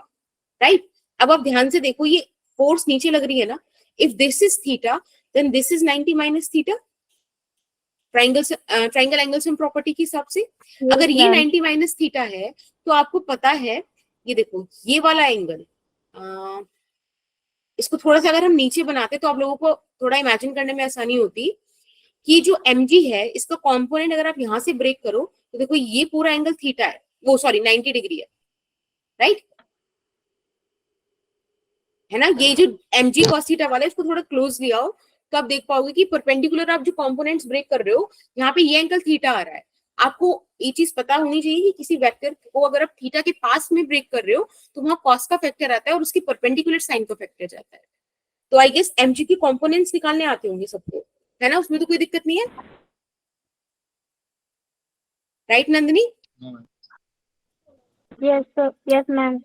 right? अब आप ध्यान से देखो, ये फोर्स नीचे लग रही है ना। If this is theta then this is 90 minus theta, triangle angle sum property के हिसाब से। अगर ये 90 माइनस थीटा है तो आपको पता है, ये देखो ये वाला एंगल, इसको थोड़ा सा अगर हम नीचे बनाते तो आप लोगों को थोड़ा इमेजिन करने में आसानी होती कि जो mg है इसका कंपोनेंट अगर आप यहां से ब्रेक करो तो देखो ये पूरा एंगल थीटा है, वो सॉरी 90 डिग्री है, राइट? है ना? ये जो mg cos थीटा वाला है, इसको थोड़ा क्लोज लिया हो तो आप देख पाओगे कि परपेंडिकुलर आप जो कंपोनेंट्स ब्रेक कर रहे हो, यहाँ पे ये एंगल थीटा आ रहा है। आपको ये चीज पता होनी चाहिए कि किसी वेक्टर को अगर आप थीटा के पास में ब्रेक कर रहे हो तो वहां cos का फैक्टर आता है और उसकी परपेंडिकुलर साइन का फैक्टर जाता है। तो आई गेस mg के कंपोनेंट्स निकालने आते होंगे सबको, है ना? उसमें तो कोई दिक्कत नहीं है, right Nandini? Yes, sir. Yes, ma'am.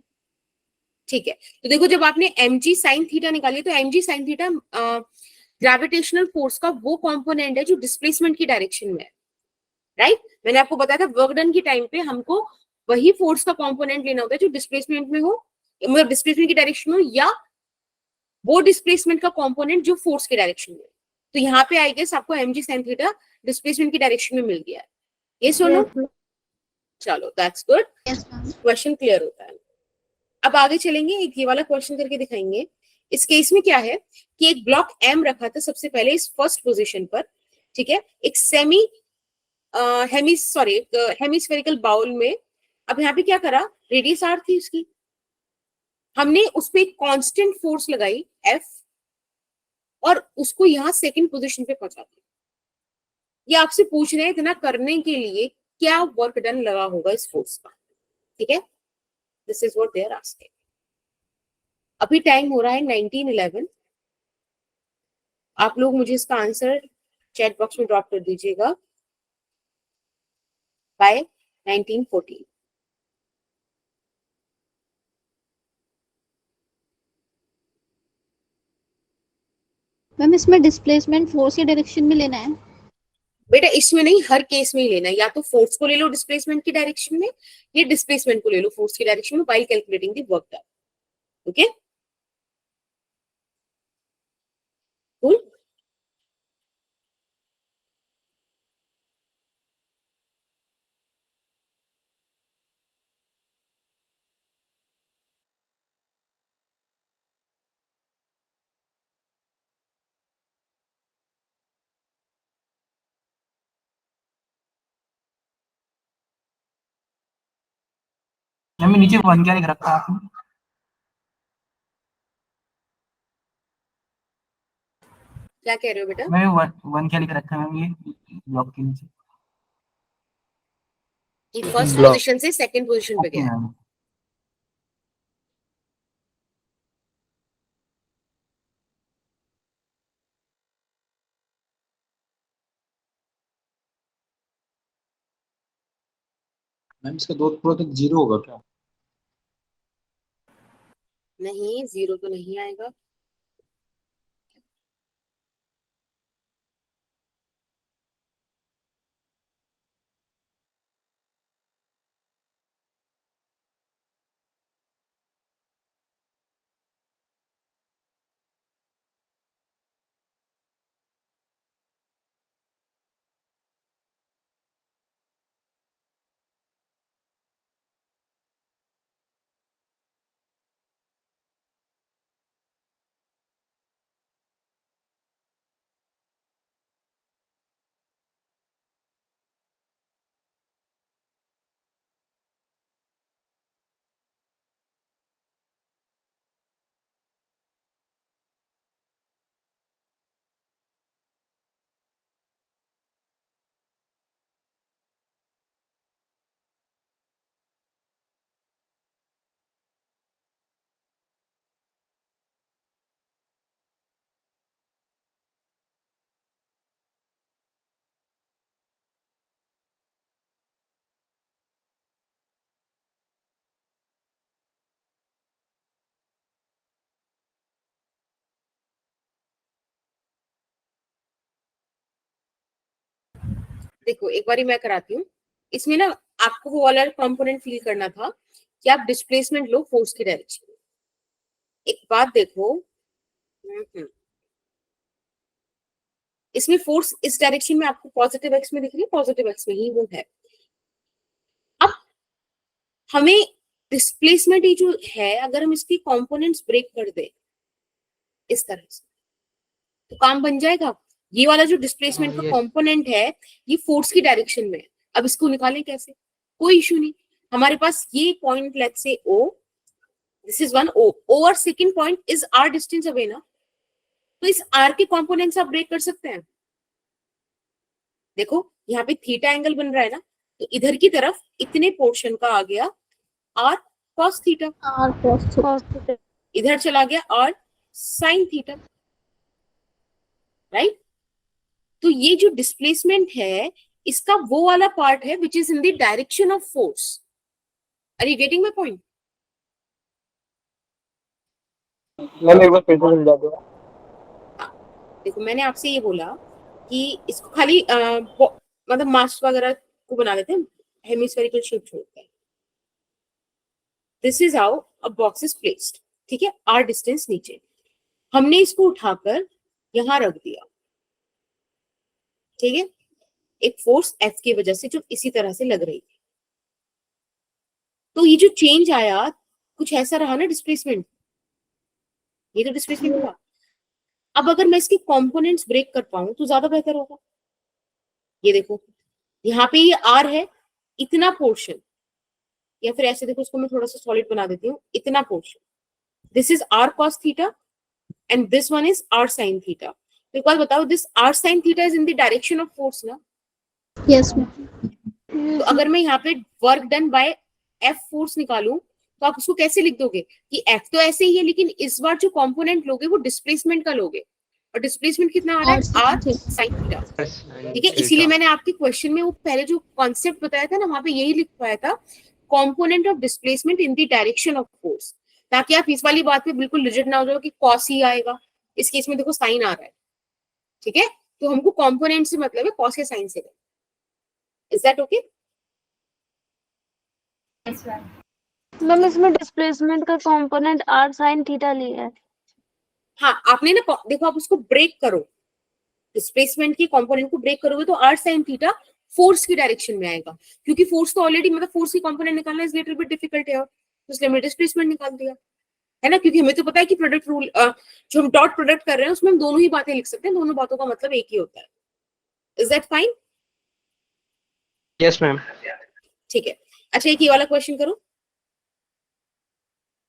ठीक है। तो देखो, जब आपने mg sin थीटा निकाली तो mg sin theta gravitational force का वो कंपोनेंट है जो डिस्प्लेसमेंट की डायरेक्शन में है, राइट? मैंने आपको बताया था वर्क डन के टाइम पे हमको वही फोर्स का कंपोनेंट लेना होता है जो डिस्प्लेसमेंट में हो, मतलब डिस्प्लेसमेंट की डायरेक्शन में हो, या वो डिस्प्लेसमेंट का कंपोनेंट जो फोर्स की डायरेक्शन में। तो यहाँ पे आई गेस आपको mg sin थीटा डिस्प्लेसमेंट की डायरेक्शन में मिल गया है, ये सुनो। Yes, ma'am. चलो that's good, yes, ma'am. Question clear होता है। अब आगे चलेंगे, एक ये वाला क्वेश्चन करके दिखाएंगे। इस केस में क्या है कि एक ब्लॉक m रखा था सबसे पहले इस फर्स्ट पोजीशन पर, ठीक है, एक हेमिस्फेरिकल बाउल में। अब यहाँ पे क्या करा, रेडियस r थी उसकी, हमने उस पे एक कांस्टेंट फोर्स लगाई F, और उसको यहाँ सेकंड पोजीशन पे पहुंचाते हैं। ये आपसे पूछ रहे हैं इतना करने के लिए क्या वर्क डन लगा होगा इस फोर्स का, ठीक है, this is what they are asking. अभी टाइम हो रहा है 1911। आप लोग मुझे इसका आंसर चैट बॉक्स में ड्रॉप कर दीजिएगा बाय 1914। मैम इसमें डिस्प्लेसमेंट फोर्स के डायरेक्शन में लेना है? बेटा इसमें नहीं, हर केस में ही लेना है, या तो फोर्स को ले लो डिस्प्लेसमेंट की डायरेक्शन में, या डिस्प्लेसमेंट को ले लो फोर्स की डायरेक्शन में while calculating the work done. Okay cool. Ma'am नीचे 1 क्या लिख रखा है आपने? क्या कह रहे हो बेटा? मैं 1 क्या लिख रखा है मैम ये ब्लॉक के नीचे? कि फर्स्ट Block. पोजीशन से सेकंड पोजीशन पे ओके गया। मैम। मैम इसका डॉट प्रोडक्ट 0 होगा क्या? नहीं, जीरो तो नहीं आएगा। देखो एक बारी मैं कराती हूँ। इसमें ना आपको वो वाला कंपोनेंट फील करना था कि आप डिस्प्लेसमेंट लो फोर्स की डायरेक्शन में। एक बात देखो, इसमें फोर्स इस डायरेक्शन में आपको पॉजिटिव एक्स में दिख रही है, पॉजिटिव एक्स में ही वो है। अब हमें डिस्प्लेसमेंट ये जो है, अगर हम इसकी कंपोनेंट्स ब्रेक कर दें इस तरह से तो काम बन जाएगा। ये वाला जो डिस्प्लेसमेंट का कंपोनेंट है ये फोर्स की डायरेक्शन में है। अब इसको निकालें कैसे? कोई इशू नहीं, हमारे पास ये point let's say O, this is one O और second point is R distance away ना, तो इस R के कंपोनेंट्स आप ब्रेक कर सकते हैं। देखो यहाँ पे थीटा एंगल बन रहा है ना, तो इधर की तरफ इतने पोर्शन का आ गया R cos theta, R cos theta. इधर चला गया R sin थीटा, राइट। तो ये जो डिस्प्लेसमेंट है इसका वो वाला पार्ट है which is in the direction of force. Are you getting my point? Ma'am एक बार फिर से समझा दो। देखो मैंने आपसे ये बोला कि इसको खाली मतलब मास वगैरह को बना देते हैं, हेमिस्फेरिकल शेप छोड़ते हैं। This is how a box is placed, ठीक है, R डिस्टेंस नीचे, हमने इसको उठाकर यहां रख दिया, ठीक है, एक फोर्स F की वजह से जो इसी तरह से लग रही थी। तो ये जो चेंज आया कुछ ऐसा रहा ना डिस्प्लेसमेंट, ये तो डिस्प्लेसमेंट हुआ। अब अगर मैं इसके कंपोनेंट्स ब्रेक कर पाऊं तो ज्यादा बेहतर होगा। ये देखो यहाँ पे ये R है, इतना पोर्शन, या फिर ऐसे देखो इसको मैं थोड़ा सा सॉलिड बना देती हूँ, इतना portion, this is R cos theta and this one is r sin theta. तो एक बात बताओ, this r sin theta is in the direction of force ना? Yes, ma'am. तो अगर मैं यहाँ पे work done bye F force निकालूं तो आप उसको कैसे लिख दोगे कि F तो ऐसे ही है, लेकिन इस बार जो कंपोनेंट लोगे वो डिस्प्लेसमेंट का लोगे, और डिस्प्लेसमेंट कितना आ रहा है? r sin theta. ठीक है, इसीलिए मैंने आपके क्वेश्चन में वो पहले जो कॉन्सेप्ट बताया था ना, वहां पे यही लिखवाया था, component of displacement in the direction of force, ताकि आप इस वाली बात पे बिल्कुल रिजिड ना हो जाओ कि कॉस ही आएगा. इस केस में देखो साइन आ रहा है. ठीक है, तो हमको कंपोनेंट से मतलब है कॉस या साइन से. Is that okay? Yes, ma'am. Ma'am इसमें डिस्प्लेसमेंट का कंपोनेंट r sin थीटा लिया है. हाँ, आपने ना देखो, आप उसको ब्रेक करो, डिस्प्लेसमेंट के कंपोनेंट को ब्रेक करोगे तो r sin थीटा फोर्स की डायरेक्शन में आएगा, क्योंकि फोर्स तो ऑलरेडी मतलब फोर्स की कंपोनेंट निकालना इज लिटिल बिट डिफिकल्ट है, तो इसलिए हमने डिस्प्लेसमेंट निकाल दिया है ना, क्योंकि हमें तो पता है कि प्रोडक्ट रूल जो हम डॉट प्रोडक्ट कर रहे हैं उसमें हम दोनों ही बातें लिख सकते हैं, दोनों बातों का मतलब एक ही होता है. Is that fine? Yes ma'am. ठीक है. अच्छा, एक ये वाला क्वेश्चन करो,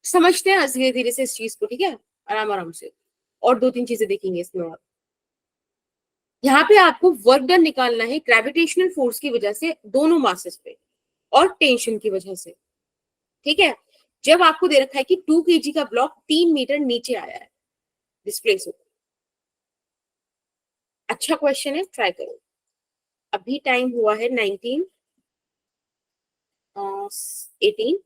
समझते हैं धीरे धीरे से इस चीज को. ठीक है, आराम आराम से, और 2-3 चीजें देखेंगे इसमें. और यहाँ पे आपको वर्क डन निकालना है ग्रेविटेशनल फोर्स की वजह से दोनों मासेस पे और टेंशन की वजह से. ठीक है, जब आपको दे रखा है कि 2 kg का ब्लॉक 3 मीटर नीचे आया है, डिस्प्लेस हो. अच्छा क्वेश्चन है, ट्राई करो. अभी टाइम हुआ है 19 18.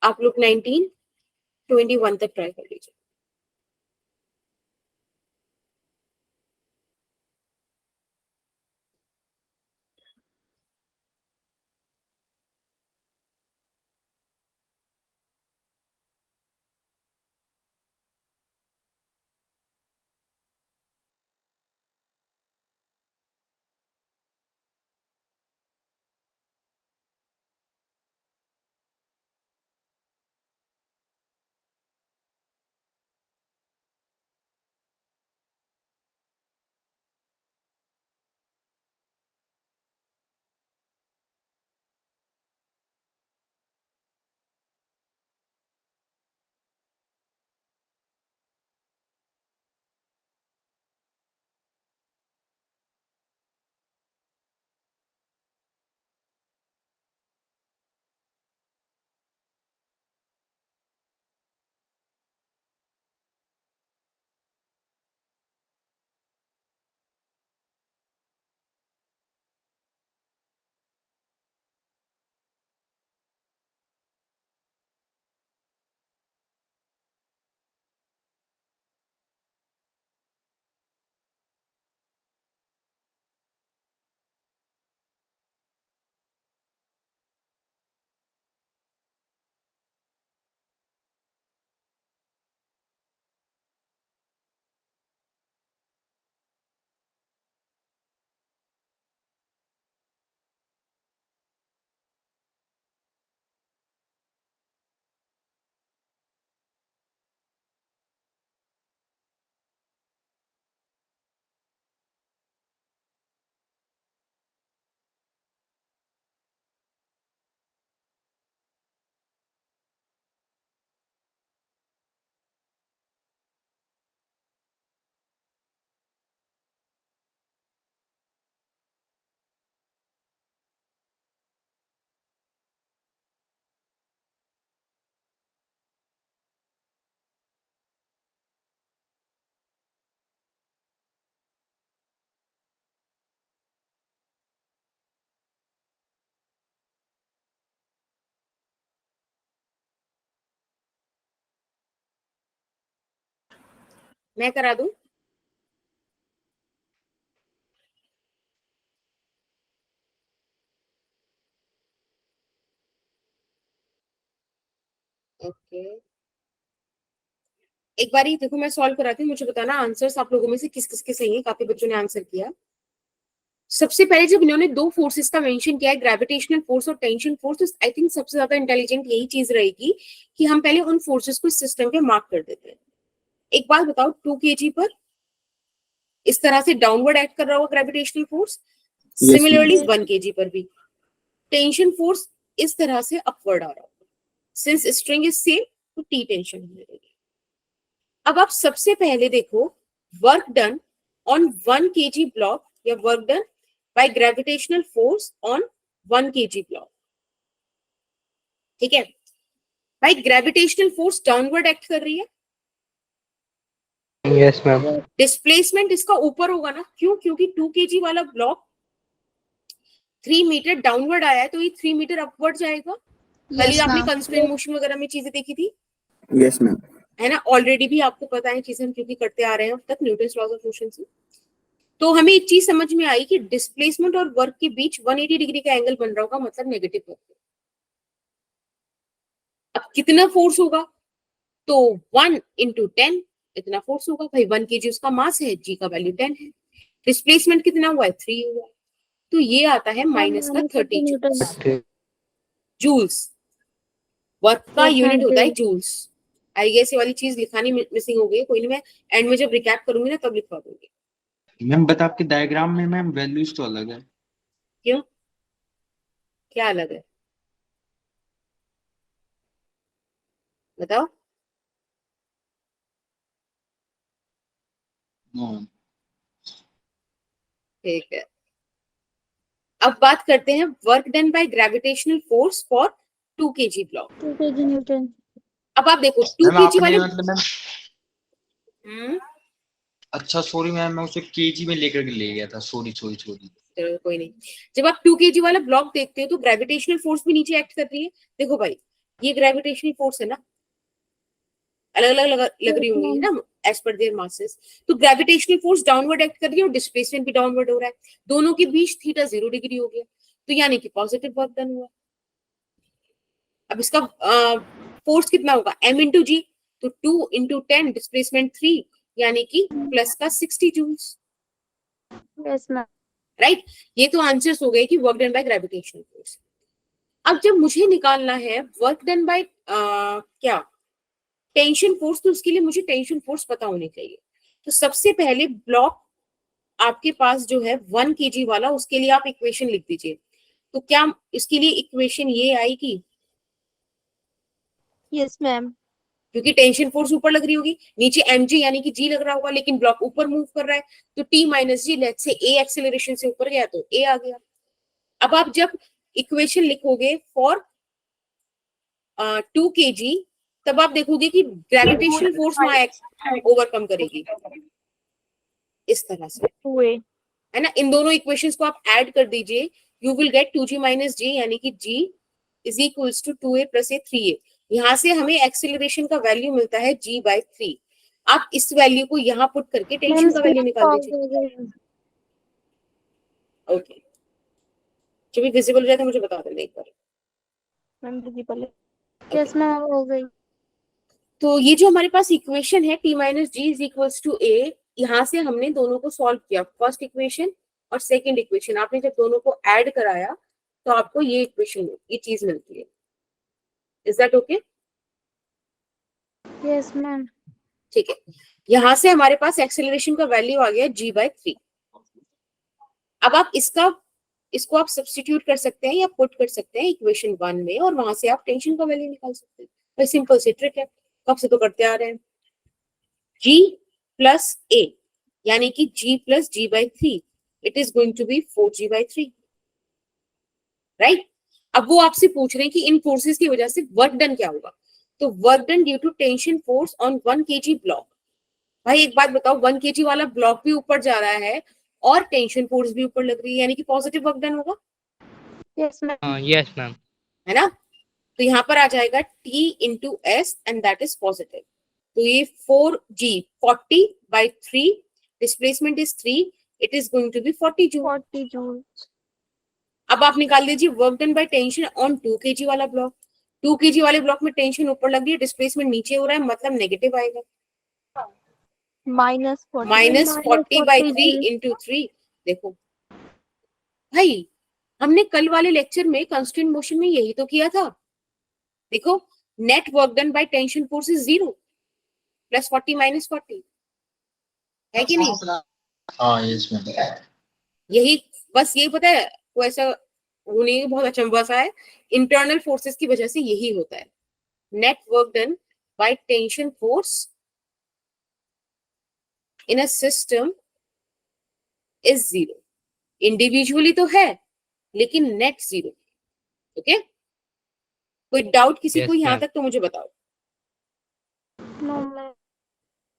आप लोग 19-21 तक ट्राई कर लीजिए. मैं करा दूं? ओके, एक बार ही देखो मैं सॉल्व कराती हूँ, मुझे बताना आंसर्स आप लोगों में से किस किस के सही है. काफी बच्चों ने आंसर किया. सबसे पहले जब इन्होंने 2 फोर्सेस का मेंशन किया है, ग्रेविटेशनल फोर्स और टेंशन फोर्स, तो आई थिंक सबसे ज्यादा इंटेलिजेंट यही चीज रहेगी कि हम पहले उन फोर्सेस को सिस्टम पे मार्क कर देते हैं. एक बात बताओ, 2 kg पर इस तरह से डाउनवर्ड एक्ट कर रहा होगा ग्रेविटेशनल फोर्स, सिमिलरली 1 kg पर भी टेंशन फोर्स इस तरह से अपवर्ड आ रहा होगा. सिंस स्ट्रिंग इज सेम, तो टी टेंशन होने देगी। अब आप सबसे पहले देखो work done on 1 kg block या work done by gravitational force on 1 kg block. ठीक है भाई, ग्रेविटेशनल फोर्स डाउनवर्ड एक्ट कर रही है। Yes ma'am. डिस्प्लेसमेंट इसका ऊपर होगा ना, क्यों? क्योंकि 2 kg वाला ब्लॉक 3 मीटर डाउनवर्ड आया है, तो ये 3 मीटर अपवर्ड जाएगा। कल ही Yes, आपने ma'am. कंस्ट्रेंट मोशन वगैरह में चीजें देखी थी, यस मैम। है ना? ऑलरेडी भी आपको पता है चीजें, हम क्योंकि करते आ रहे हैं अब तक न्यूटन्स लॉज ऑफ मोशन से। तो हमें एक चीज समझ में आई कि डिस्प्लेसमेंट और वर्क के बीच 180 डिग्री का एंगल बन रहा होगा, मतलब नेगेटिव वर्क। अब कितना फोर्स होगा? तो 1 × 10 इतना फोर्स होगा भाई। 1 kg उसका मास है, जी का वैल्यू 10 है। डिस्प्लेसमेंट कितना हुआ है? 3 हुआ। तो ये आता है माइनस का 30 जूल्स। वर्क का यूनिट होता है जूल्स। आई गेस ये वाली चीज लिखानी मिसिंग हो गई, कोई नहीं, मैं एंड में जब रिकैप करूंगी ना तब लिखवा दूंगी। मैम बट आपके डायग्राम में मैम वैल्यूज तो अलग है। क्यों? क्या अलग है बताओ? ठीक है, अब बात करते हैं work done by gravitational force for 2 kg block. 2 kg Newton. अब आप देखो 2 मैम kg वाले आपने मतलब मैम, अच्छा सॉरी मैम, मैं उसे केजी में लेकर के ले गया था, सॉरी। चलो कोई नहीं। जब आप 2 kg वाला ब्लॉक देखते हो तो ग्रेविटेशनल फोर्स भी नीचे एक्ट कर रही है। देखो भाई, ये ग्रेविटेशनल फोर्स है ना, अलग अलग लग रही होंगी ना एज पर देयर मासेस। तो ग्रेविटेशनल फोर्स डाउनवर्ड एक्ट कर रही है और डिस्प्लेसमेंट भी डाउनवर्ड हो रहा है। दोनों के बीच थीटा 0 डिग्री हो गया, तो यानी कि पॉजिटिव वर्क डन हुआ। अब इसका फोर्स कितना होगा? m × g, तो 2 × 10 डिस्प्लेसमेंट 3 यानी कि प्लस का 60 जूल्स। Yes ma'am. राइट, ये तो आंसर्स हो गए कि work done by gravitational force. अब जब मुझे निकालना है वर्क डन बाय क्या टेंशन फोर्स, तो उसके लिए मुझे टेंशन फोर्स पता होनी चाहिए। तो सबसे पहले ब्लॉक आपके पास जो है 1 kg वाला, उसके लिए आप इक्वेशन लिख दीजिए। तो क्या इसके लिए इक्वेशन ये आएगी? Yes ma'am. क्योंकि टेंशन फोर्स ऊपर लग रही होगी, नीचे mg यानी कि g लग रहा होगा, लेकिन ब्लॉक ऊपर मूव कर रहा है, तो t - g, let's say a acceleration से ऊपर गया तो a आ गया। अब आप जब इक्वेशन लिखोगे फॉर 2 kg, तब आप देखोगे कि ग्रेविटेशनल फोर्स वहां ओवरकम करेगी इस तरह से, 2a। है ना? इन दोनों इक्वेशंस को आप ऐड कर दीजिए, you will get 2g - g यानी कि g = 2a + a 3a। यहाँ से हमें एक्सेलरेशन का वैल्यू मिलता है g/3। आप इस वैल्यू को यहाँ पुट करके टेंशन का वैल्यू निकाल दीजिए। ओके, जब भी विजिबल हो जाए तो मुझे बता देना एक बार। मैम विजिबल है। यस मैम हो गई। तो ये जो हमारे पास इक्वेशन है t - g = a, यहाँ से हमने दोनों को सॉल्व किया, फर्स्ट इक्वेशन और सेकंड इक्वेशन। आपने जब दोनों को ऐड कराया तो आपको ये इक्वेशन, ये चीज मिलती है। Is that okay? Yes ma'am. ठीक है, यहाँ से हमारे पास एक्सेलरेशन का वैल्यू आ गया g/3। अब आप इसको आप सब्स्टिट्यूट कर सकते हैं या पुट कर सकते हैं इक्वेशन 1 में, और वहां से आप टेंशन का वैल्यू निकाल सकते हैं। भाई सिंपल सी ट्रिक है, कब से तो करते आ रहे हैं। g + a यानी कि g + g/3, it is going to be 4g/3, right? अब वो आपसे पूछ रहे हैं कि इन फोर्सेस की वजह से वर्क डन क्या होगा। तो work done due to tension force on 1 kg block. भाई एक बात बताओ, 1 kg वाला ब्लॉक भी ऊपर जा रहा है और टेंशन फोर्स भी ऊपर लग रही है, यानी कि पॉजिटिव वर्क डन होगा। Yes ma'am. Yes ma'am. है ना? तो यहाँ पर आ जाएगा T × S and that is positive. तो ये 4g 40/3, displacement is 3, it is going to be 40 joule. 40 joule. अब आप निकाल लीजिए work done by tension on 2 kg वाला ब्लॉक। 2 kg वाले ब्लॉक में टेंशन ऊपर लग रही है, डिस्प्लेसमेंट नीचे हो रहा है, मतलब नेगेटिव आएगा। -40/3 × 3। देखो भाई, हमने कल वाले लेक्चर में कंस्ट्रेंट मोशन में यही तो किया था। देखो, net work done by tension force is 0 + 40 - 40, है कि नहीं? हाँ यस मैम। यही, बस यही पता है वो, ऐसा होने बहुत अचंभा सा है। इंटरनल फोर्सेस की वजह से यही होता है। Net work done by tension force in a system is zero. Individually तो है लेकिन नेट जीरो. ओके, कोई डाउट किसी Yes, को यहाँ ma'am. तक तो मुझे बताओ. No ma'am.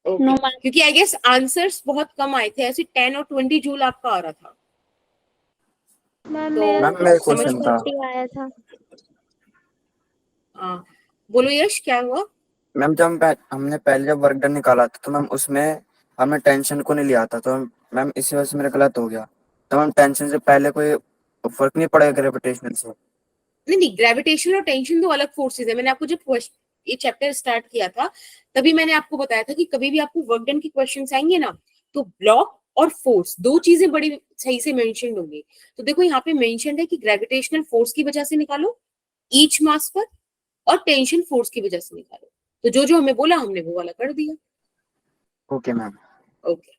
Okay. No, ma'am. क्योंकि आई गेस आंसर्स बहुत कम आए थे, ऐसे 10 और 20 जूल आपका आ रहा था. मैम तो मेरा मेरा समझ क्वेश्चन था। 40 आया था. हाँ, बोलो यश क्या हुआ. मैम हमने पहले जब वर्क डन निकाला था तो मैम उसमें हमने टेंशन को नहीं लिया था, तो मैम इसी वजह से मेरा गलत हो गया. तो मैम टेंशन से पहले कोई फर्क नहीं पड़ेगा ग्रेविटेशनल से? नहीं, ग्रेविटेशन और टेंशन दो अलग फोर्सेज है. मैंने आपको जब ये चैप्टर स्टार्ट किया था तभी मैंने आपको बताया था कि कभी भी आपको वर्क डन के क्वेश्चंस आएंगे ना तो ब्लॉक और फोर्स दो चीजें बड़ी सही से मेंशन होंगी. तो देखो यहाँ पे मेंशन है कि ग्रेविटेशनल फोर्स की वजह से निकालो ईच मास पर, और टेंशन फोर्स की वजह से निकालो. तो जो जो हमें बोला हमने वो वाला कर दिया. Okay ma'am. ओके,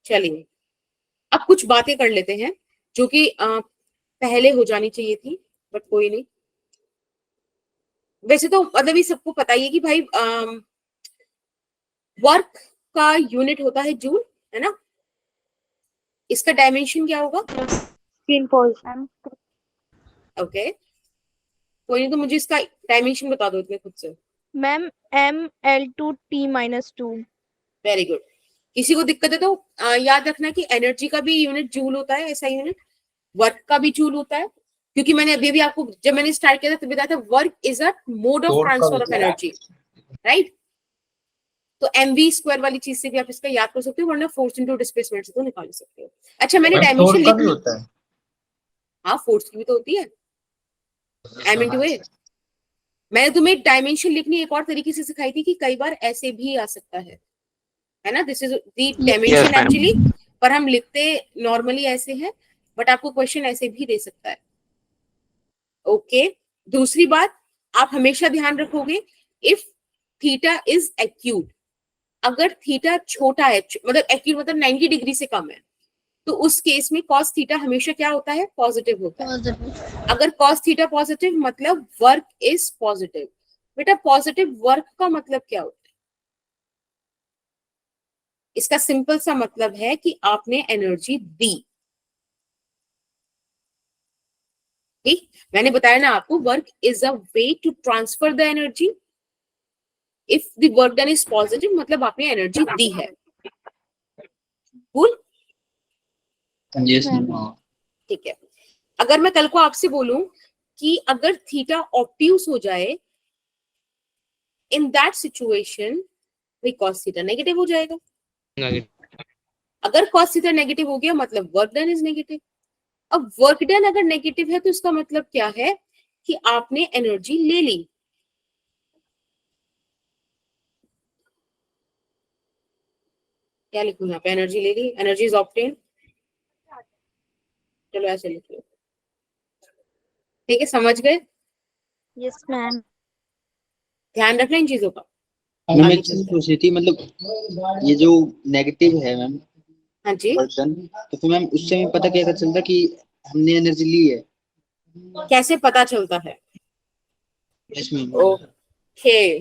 चलिए अब कुछ बातें कर लेते हैं जो कि पहले हो जानी चाहिए थी, बट कोई नहीं. वैसे तो मतलब ये सबको पता ही है कि भाई वर्क का यूनिट होता है जूल, है ना. इसका डायमेंशन क्या होगा. 3 पोल्स मैम. ओके, कोई नहीं, तो मुझे इसका डायमेंशन बता दो इतने खुद से. Ma'am ML2T-2. Very good. किसी को दिक्कत है तो याद रखना कि एनर्जी का भी यूनिट जूल होता है, ऐसा यूनिट वर्क का भी जूल होता है. क्योंकि मैंने अभी भी आपको जब मैंने स्टार्ट किया था तब बताया था work is a mode of transfer of energy, right. तो mv स्क्वायर वाली चीज से भी आप इसका याद कर सकते हो, वरना फोर्स इनटू डिस्प्लेसमेंट से तो निकाल सकते हो. अच्छा, मैंने डायमेंशन लिख ली. होता है. हाँ, फोर्स की भी तो होती है, m into a. मैंने तुम्हें डायमेंशन लिखनी एक और तरीके से सिखाई थी कि कई बार ऐसे भी आ सकता है ना. This is the dimension actually, पर हम लिखते नॉर्मली ऐसे हैं, बट आपको क्वेश्चन ऐसे भी दे सकता है. ओके, दूसरी बात आप हमेशा ध्यान रखोगे, इफ थीटा इज एक्यूट, अगर थीटा छोटा है मतलब एक्यूट मतलब 90 डिग्री से कम है, तो उस केस में cos थीटा हमेशा क्या होता है, पॉजिटिव होता है. Positive. अगर cos थीटा पॉजिटिव मतलब वर्क इज पॉजिटिव. बेटा पॉजिटिव वर्क का मतलब क्या होता है. इसका सिंपल सा मतलब है कि आपने एनर्जी दी. ठीक, मैंने बताया ना आपको, work is a way to transfer the energy. If the work done is positive मतलब आपने एनर्जी दी है. Cool, yes ma'am. ठीक है. अगर मैं कल को आपसे बोलूं कि अगर थीटा ऑब्ट्यूस हो जाए, in that situation cos theta negative हो जाएगा. अगर cos थीटा नेगेटिव हो गया मतलब वर्क डन इज नेगेटिव. अब वर्क डन अगर नेगेटिव है तो इसका मतलब क्या है कि आपने एनर्जी ले ली. क्या लिखूं यहाँ पे, एनर्जी ले ली, एनर्जी इज ऑब्टेन्ड. चलो ऐसे लिख लो. ठीक है, समझ गए. Yes ma'am. ध्यान रखना इन चीजों का. मैम एक चीज पूछ रही थी, मतलब ये जो नेगेटिव है मैम हाँ जी, पर्सन, तो फिर मैम उससे हमें पता कैसे चलता कि हमने एनर्जी ली है? कैसे पता चलता है. Yes ma'am. ओके,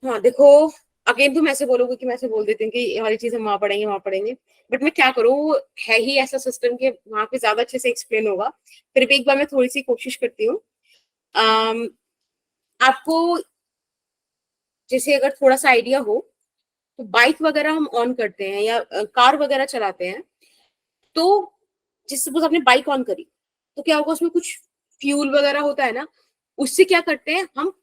हाँ देखो, अगेन तुम ऐसे बोलोगे कि मैं ऐसे बोल देती हूँ कि ये वाली चीज हम वहां पढ़ेंगे, बट मैं क्या करूँ, वो है ही ऐसा सिस्टम के वहां पे ज्यादा अच्छे से एक्सप्लेन होगा. फिर भी एक बार मैं थोड़ी सी कोशिश करती हूँ. आपको जैसे अगर थोड़ा सा आइडिया हो तो बाइक वगैरह हम ऑन करते हैं या कार वगैरह चलाते हैं, तो जिस सपोज आपने बाइक ऑन करी तो क्या होगा, उसमें कुछ फ्यूल वगैरह होता है ना, उससे क्या करते हैं हम,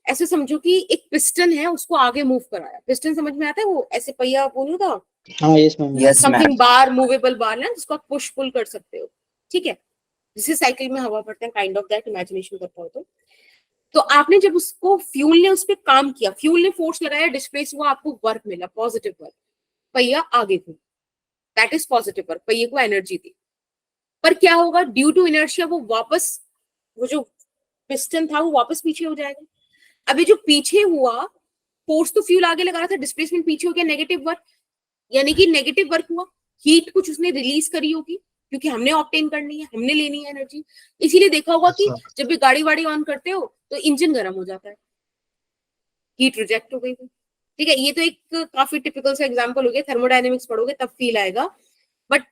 ऐसे समझो कि एक पिस्टन है, उसको आगे मूव कराया. पिस्टन समझ में आता है, वो ऐसे पहिया वो नहीं होता, हाँ yes ma'am. Yes ma'am. Something bar, movable bar ना, जिसको आप पुश पुल कर सकते हो. ठीक है, जिसे साइकिल में हवा भरते हैं, काइंड ऑफ दैट, इमेजिनेशन करता हो तो आपने जब उसको फ्यूल ने उस पर काम किया, फ्यूल ने फोर्स लगाया, डिस्प्लेस हुआ, आपको वर्क मिला, पॉजिटिव वर्क, पहिया आगे घूम, दैट इज पॉजिटिव वर्क, पहिए को एनर्जी दी. पर क्या होगा, ड्यू टू इनर्शिया वो वापस, वो जो पिस्टन था वो वापस पीछे हो जाएगा. अभी जो पीछे हुआ, फोर्स तो फ्यूल आगे लगा रहा था, डिस्प्लेसमेंट पीछे हो गया, नेगेटिव वर्क, यानी कि नेगेटिव वर्क हुआ, हीट कुछ उसने रिलीज करी होगी, क्योंकि हमने ऑब्टेन करनी है, हमने लेनी है एनर्जी। इसीलिए देखा होगा कि जब भी गाड़ी वाड़ी ऑन करते हो तो इंजन गर्म हो जाता है, हीट रिजेक्ट हो गई थी। ठीक है, ये तो एक काफी टिपिकल सा एग्जांपल हो गया, थर्मोडायनेमिक्स पढ़ोगे तब फील आएगा, बट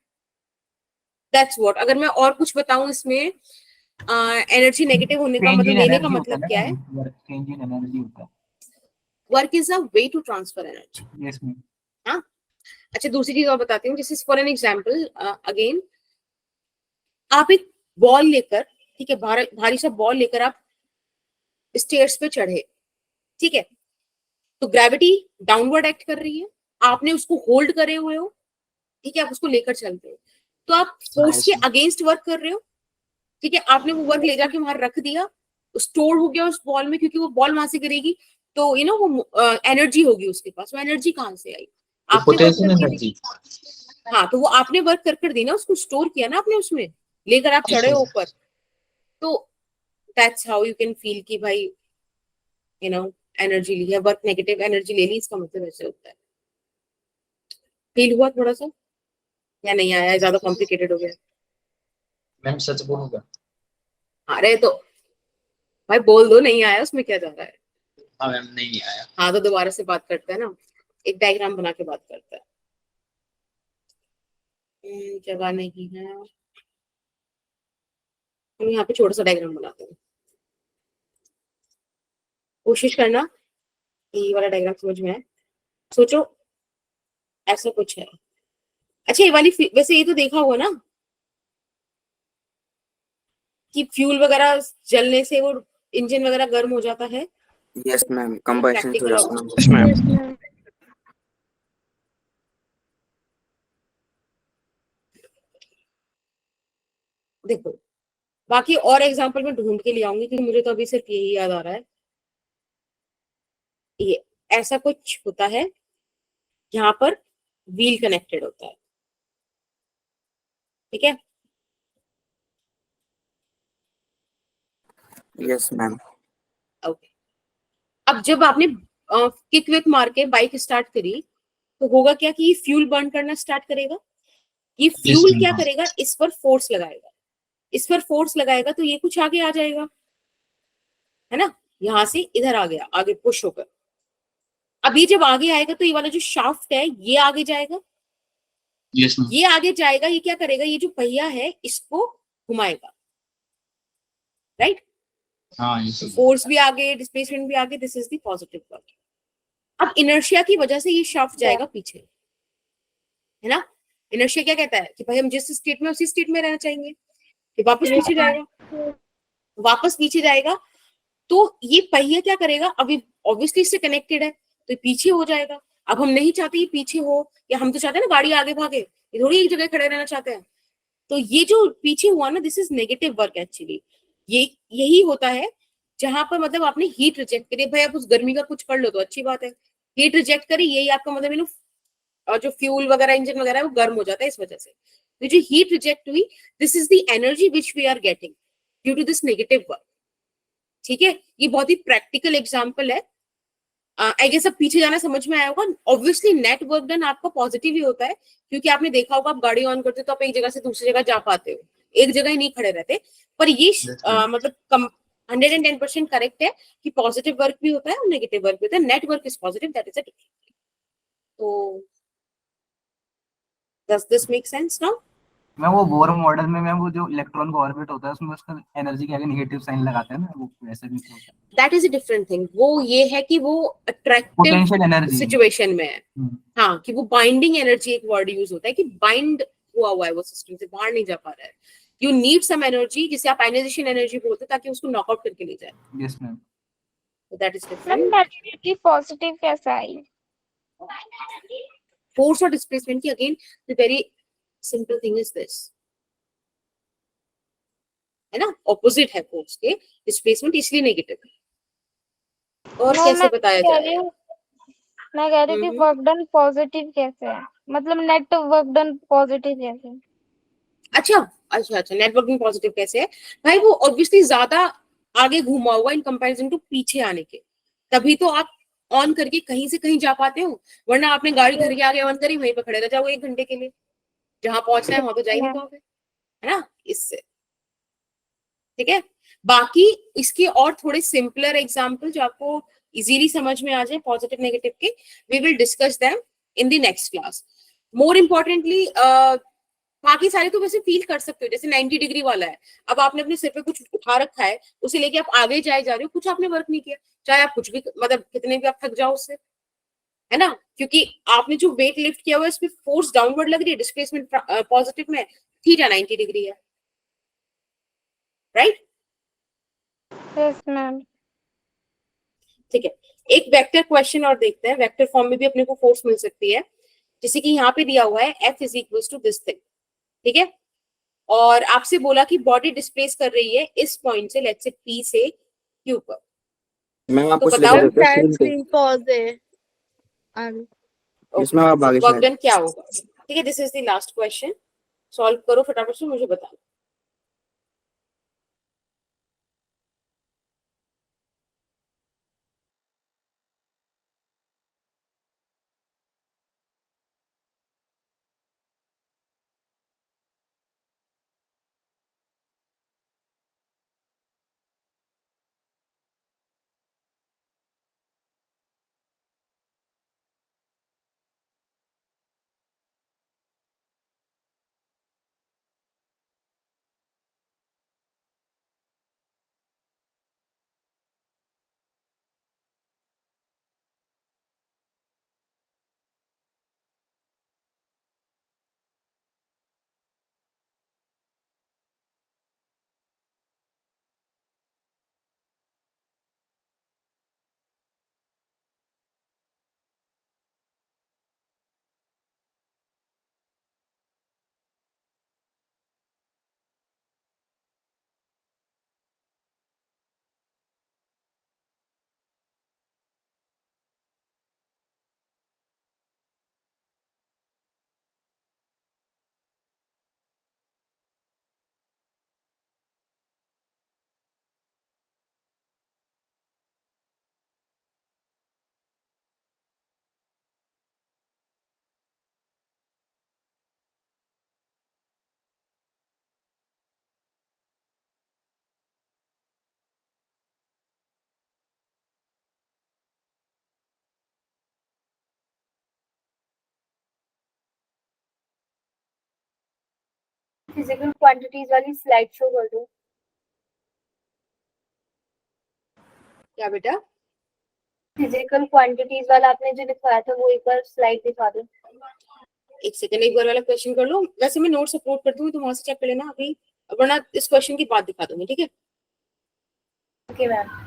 दैट्स व्हाट। अगर मैं और कुछ बताऊं इसमें, एनर्जी नेगेटिव होने का मतलब, लेने का मतलब क्या है? चेंज इन एनर्जी होता है। Work is a way to transfer energy. Yes ma'am. हाँ, अच्छा दूसरी चीज और बताती हूँ, जैसे फॉर एन एग्जाम्पल अगेन, आप एक बॉल लेकर, ठीक है, भारी सा बॉल लेकर आप स्टेयर्स पे चढ़े, ठीक है, तो ग्रेविटी डाउनवर्ड एक्ट कर रही है, आपने उसको होल्ड करे हुए हो, ठीक है, आप उसको लेकर चलते हो, तो आप फोर्स के अगेंस्ट वर्क कर रहे हो। ठीक है, आपने वो वर्क ले जाके वहां रख दिया, स्टोर हो गया उस बॉल में, क्योंकि वो बॉल वहां से गिरेगी तो यू नो वो एनर्जी होगी उसके पास। वो एनर्जी कहाँ से आई? आपने वर्क करके दी। हाँ, तो वो आपने वर्क कर दी ना, उसको स्टोर किया ना आपने, उसमें लेकर आप चढ़े हो ऊपर, तो that's how you can feel कि भाई यू नो एनर्जी ली है, वर्क नेगेटिव एनर्जी ले ली, इसका मतलब ऐसे होता है। फील हुआ थोड़ा सा या नहीं आया? ज्यादा कॉम्प्लिकेटेड हो गया? मैम सच बोलूंगा, अरे तो भाई बोल दो, नहीं आया, उसमें क्या जा रहा है? हाँ मैम नहीं आया। हाँ, तो दोबारा से बात करते हैं ना, एक डायग्राम बना के बात करते हैं। जगह नहीं है, हम यहाँ पे छोटा सा डायग्राम बनाते हैं। कोशिश करना कि ये वाला डायग्राम समझ में आए। सोचो ऐसा कुछ है। अच्छा, ये वाली वैसे ये तो देखा हुआ ना कि फ्यूल वगैरह जलने से वो इंजन वगैरह गर्म हो जाता है। यस मैम, कंबशन हो प्रैक्टिकल जाता है। Yes ma'am. देखो, बाकी और एग्जांपल मैं ढूंढ के ले आऊंगी, क्योंकि मुझे तो अभी सिर्फ यही याद आ रहा है। ये ऐसा कुछ होता है, यहाँ पर व्हील कनेक्टेड होता है, ठीक है। Yes ma'am. ओके, अब जब आपने किक विक मार के बाइक स्टार्ट करी, तो होगा क्या कि ये फ्यूल बर्न करना स्टार्ट करेगा। ये फ्यूल क्या करेगा? इस पर फोर्स लगाएगा, इस पर फोर्स लगाएगा तो ये कुछ आगे आ जाएगा, है ना, यहां से इधर आ गया, आगे पुश होकर। अब ये जब आगे आएगा तो ये वाला जो शाफ्ट है ये आगे जाएगा, यस मैम। ये आगे जाएगा, ये क्या करेगा? ये जो पहिया है इसको घुमाएगा, राइट। हाँ ये सही। फोर्स भी आगे, डिस्प्लेसमेंट भी आगे, this is the positive work. अब इनर्शिया की वजह से ये शाफ्ट जाएगा पीछे, है ना। इनर्शिया क्या कहता है कि भाई हम जिस स्टेट में उसी स्टेट में रहना चाहेंगे, कि वापस पीछे जाएगा, वापस पीछे जाएगा। तो ये पहिया क्या करेगा? अभी ऑब्वियसली इससे कनेक्टेड है तो ये पीछे हो जाएगा। अब हम नहीं चाहते ये पीछे हो, या हम तो चाहते हैं ना गाड़ी आगे भागे, ये थोड़ी एक जगह खड़े रहना चाहते हैं। तो ये जो पीछे हुआ ना, this is negative work actually. ये यही होता है जहां पर मतलब आपने हीट रिजेक्ट करी। भाई आप उस गर्मी का कुछ कर लो तो अच्छी बात है, हीट रिजेक्ट करी, यही आपका मतलब यू नो, और जो फ्यूल वगैरह इंजन वगैरह है वो गर्म हो जाता है इस वजह से। तो जो हीट रिजेक्ट हुई, this is the energy which we are getting due to this negative work. ठीक है, ये बहुत ही प्रैक्टिकल एग्जांपल है। आई गेस अब पीछे जाना समझ में आया होगा। ऑब्वियसली नेट वर्क डन आपका पॉजिटिव ही होता है, क्योंकि आपने देखा होगा आप गाड़ी ऑन करते हो तो आप एक जगह से दूसरी जगह जा पाते हो, एक जगह ही नहीं खड़े रहते। पर ये मतलब 110% करेक्ट है कि पॉजिटिव वर्क भी होता है और नेगेटिव वर्क भी होता है। Net work is positive, that is a different. तो does this make sense now? मैं वो बोर मॉडल में मैं वो जो इलेक्ट्रॉन का ऑर्बिट होता है उसमें उसका एनर्जी के आगे नेगेटिव साइन लगाते हैं ना, वो वैसे भी होता है। That is a different thing. वो ये है कि वो अट्रैक्टिव पोटेंशियल एनर्जी सिचुएशन में है। हाँ, कि वो बाइंडिंग एनर्जी एक वर्ड यूज होता है कि बाइंड हुआ है वो सिस्टम से, बाहर नहीं जा पा रहा है। यू नीड सम एनर्जी, जिसे आप आयनाइजेशन एनर्जी बोलते हैं, ताकि उसको नॉकआउट करके ले जाए। Yes ma'am. That is ma'am different. Negative positive कैसा आई? फोर्स और डिस्प्लेसमेंट की again the very simple thing is this, है ना, ऑपोजिट है फोर्स के, डिस्प्लेसमेंट इसलिए नेगेटिव है। और मैम कैसे मैं बताया कह जाए? रही हूँ, मैं कह रही थी वर्क डन पॉजिटिव कैसे है, मतलब नेट वर्क डन पॉजिटिव कैसे है? अच्छा अच्छा अच्छा, नेटवर्किंग पॉजिटिव कैसे है भाई? वो ऑब्वियसली ज्यादा आगे घुमा हुआ इन कंपैरिजन टू पीछे आने के, तभी तो आप ऑन करके कहीं से कहीं जा पाते हो। वरना आपने गाड़ी घर के आगे ऑन करी, वहीं पे खड़े रह जाओगे 1 घंटे के लिए, जहां पहुंचना है वहां तो जा ही नहीं पाओगे। है ना, इससे। ठीक है, बाकी इसके और थोड़े सिंपलर एग्जाम्पल जो आपको इजीली समझ में आ जाए पॉजिटिव नेगेटिव के, we will discuss them in the next class. More importantly बाकी सारे तो वैसे फील कर सकते हो, जैसे 90 डिग्री वाला है, अब आपने अपने सिर पे कुछ उठा रखा है, उसे लेके आप आगे जाए जा रहे हो, कुछ आपने वर्क नहीं किया, चाहे आप कुछ भी मतलब कितने भी आप थक जाओ उससे, है ना, क्योंकि आपने जो वेट लिफ्ट किया हुआ है इसमें फोर्स डाउनवर्ड लग रही है, डिस्प्लेसमेंट पॉजिटिव में, थीटा 90 डिग्री है, राइट? Yes ma'am. ठीक है, एक वेक्टर क्वेश्चन और देखते हैं, वेक्टर फॉर्म में भी अपने को फोर्स मिल सकती है, जैसे कि यहाँ पे दिया हुआ है F is equal to this thing, ठीक है, और आपसे बोला कि बॉडी डिस्प्लेस कर रही है इस पॉइंट से, लेट्स से P से Q पर, मैम आप तो कुछ बताओ लिख देते हो पॉज है। इसमें आप आगे वर्क शायद डन क्या होगा? ठीक है, this is the last question, solve करो फटाफट से, मुझे बताओ। फिजिकल क्वांटिटीज वाली स्लाइड शो कर दो। क्या बेटा? फिजिकल क्वांटिटीज वाला आपने जो दिखाया था वो एक बार स्लाइड दिखा दो। एक सेकंड, एक बार वाला क्वेश्चन कर लो, वैसे मैं नोट्स अपलोड कर दूंगी तो वहां से चेक कर लेना अभी, वरना इस क्वेश्चन की बात दिखा दूंगी, ठीक है? Okay ma'am.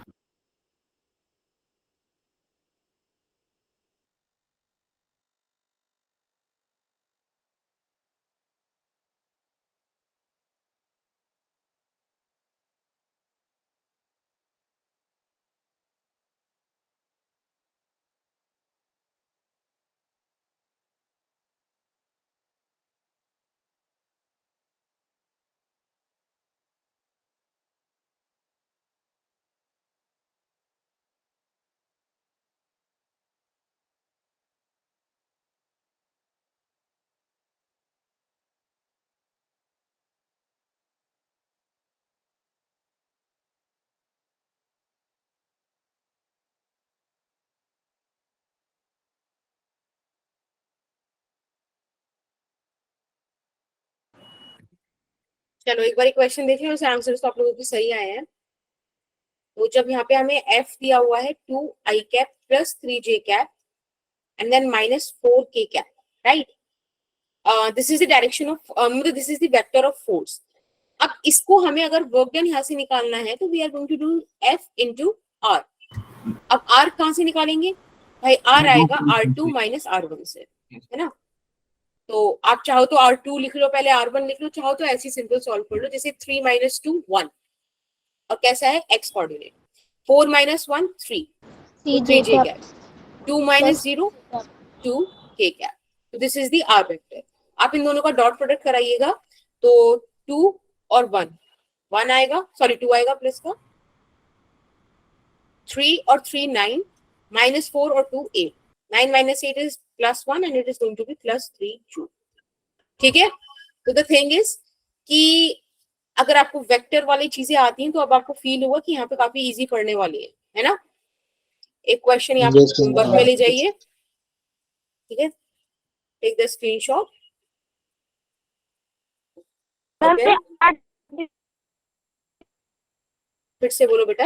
चलो एक बार क्वेश्चन देख लो, आंसर तो आप लोगों के सही आए हैं। तो जब यहाँ पे हमें F दिया हुआ है 2i cap plus 3j cap and then minus 4k cap, right? This is the direction of, मतलब this is the vector of force. अब इसको हमें अगर वर्क डन यहाँ से निकालना है तो we are going to do F into R. अब R कहाँ से निकालेंगे भाई? R आएगा R2 माइनस R1 से, है ना? तो आप चाहो तो R2 लिख लो, पहले R1 लिख लो, चाहो तो ऐसे सिंपल सॉल्व कर लो, जैसे 3 माइनस 2 1, और कैसा है X coordinate, 4 minus 1 3, 3j cap, 2 minus 0 2k cap, तो this is the R vector. आप इन दोनों का डॉट प्रोडक्ट कराइएगा तो 2 और 1 आएगा, सॉरी 2 आएगा प्लस का, 3 और 3 9, माइनस 4 और 2 8, 9 minus 8 is plus 1 and it is going to be plus 3 joule. ठीक है? तो the thing is कि अगर आपको वेक्टर वाली चीजें आती हैं तो अब आपको फील होगा कि यहाँ पे काफी इजी पढ़ने वाली है ना। एक क्वेश्चन यहाँ पे Yes, ma'am. होमवर्क में ले जाइए, ठीक है, take the screenshot. Ma'am okay, फिर से बोलो बेटा।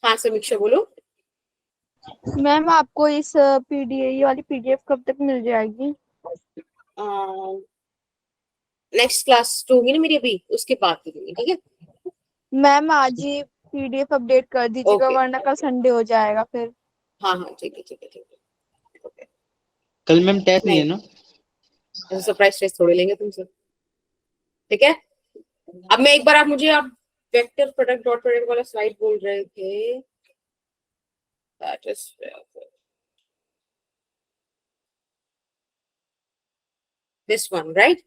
हाँ समीक्षा बोलो। मैम आपको इस पीडीए वाली पीडीएफ कब तक मिल जाएगी? नेक्स्ट क्लास तो होगी ना मेरी अभी, उसके बाद दे दूंगी, ठीक है। मैम आज ही पीडीएफ अपडेट कर दीजिएगा Okay. वरना कल संडे हो जाएगा फिर। हाँ हाँ ठीक है ठीक है ठीक है। Okay. कल मैम टेस्ट नहीं है ना? ऐसे सरप्राइज टेस्ट थोड़े लेंगे तुमसे, ठीक है। अब मैं एक बार, आप मुझे आप वेक्टर प्रोडक्ट डॉट प्रोडक्ट वाला स्लाइड बोल रहे थे, that is this one right.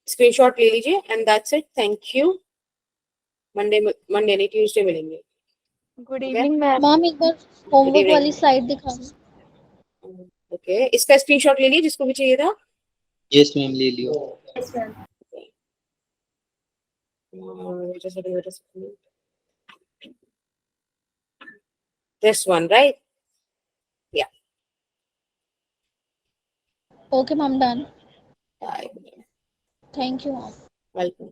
Screenshot ले लीजिए and that's it, thank you. Monday नहीं ट्यूसडे मिलेंगे। Good evening ma'am. मैम एक बार होमवर्क वाली स्लाइड दिखा दो। ओके, इसका स्क्रीनशॉट ले लिए जिसको भी चाहिए था। यस मैम, ले लियो। Yes, ma'am. This one, right? Yeah. Okay, ma'am, done. Bye. Thank you, ma'am. Welcome.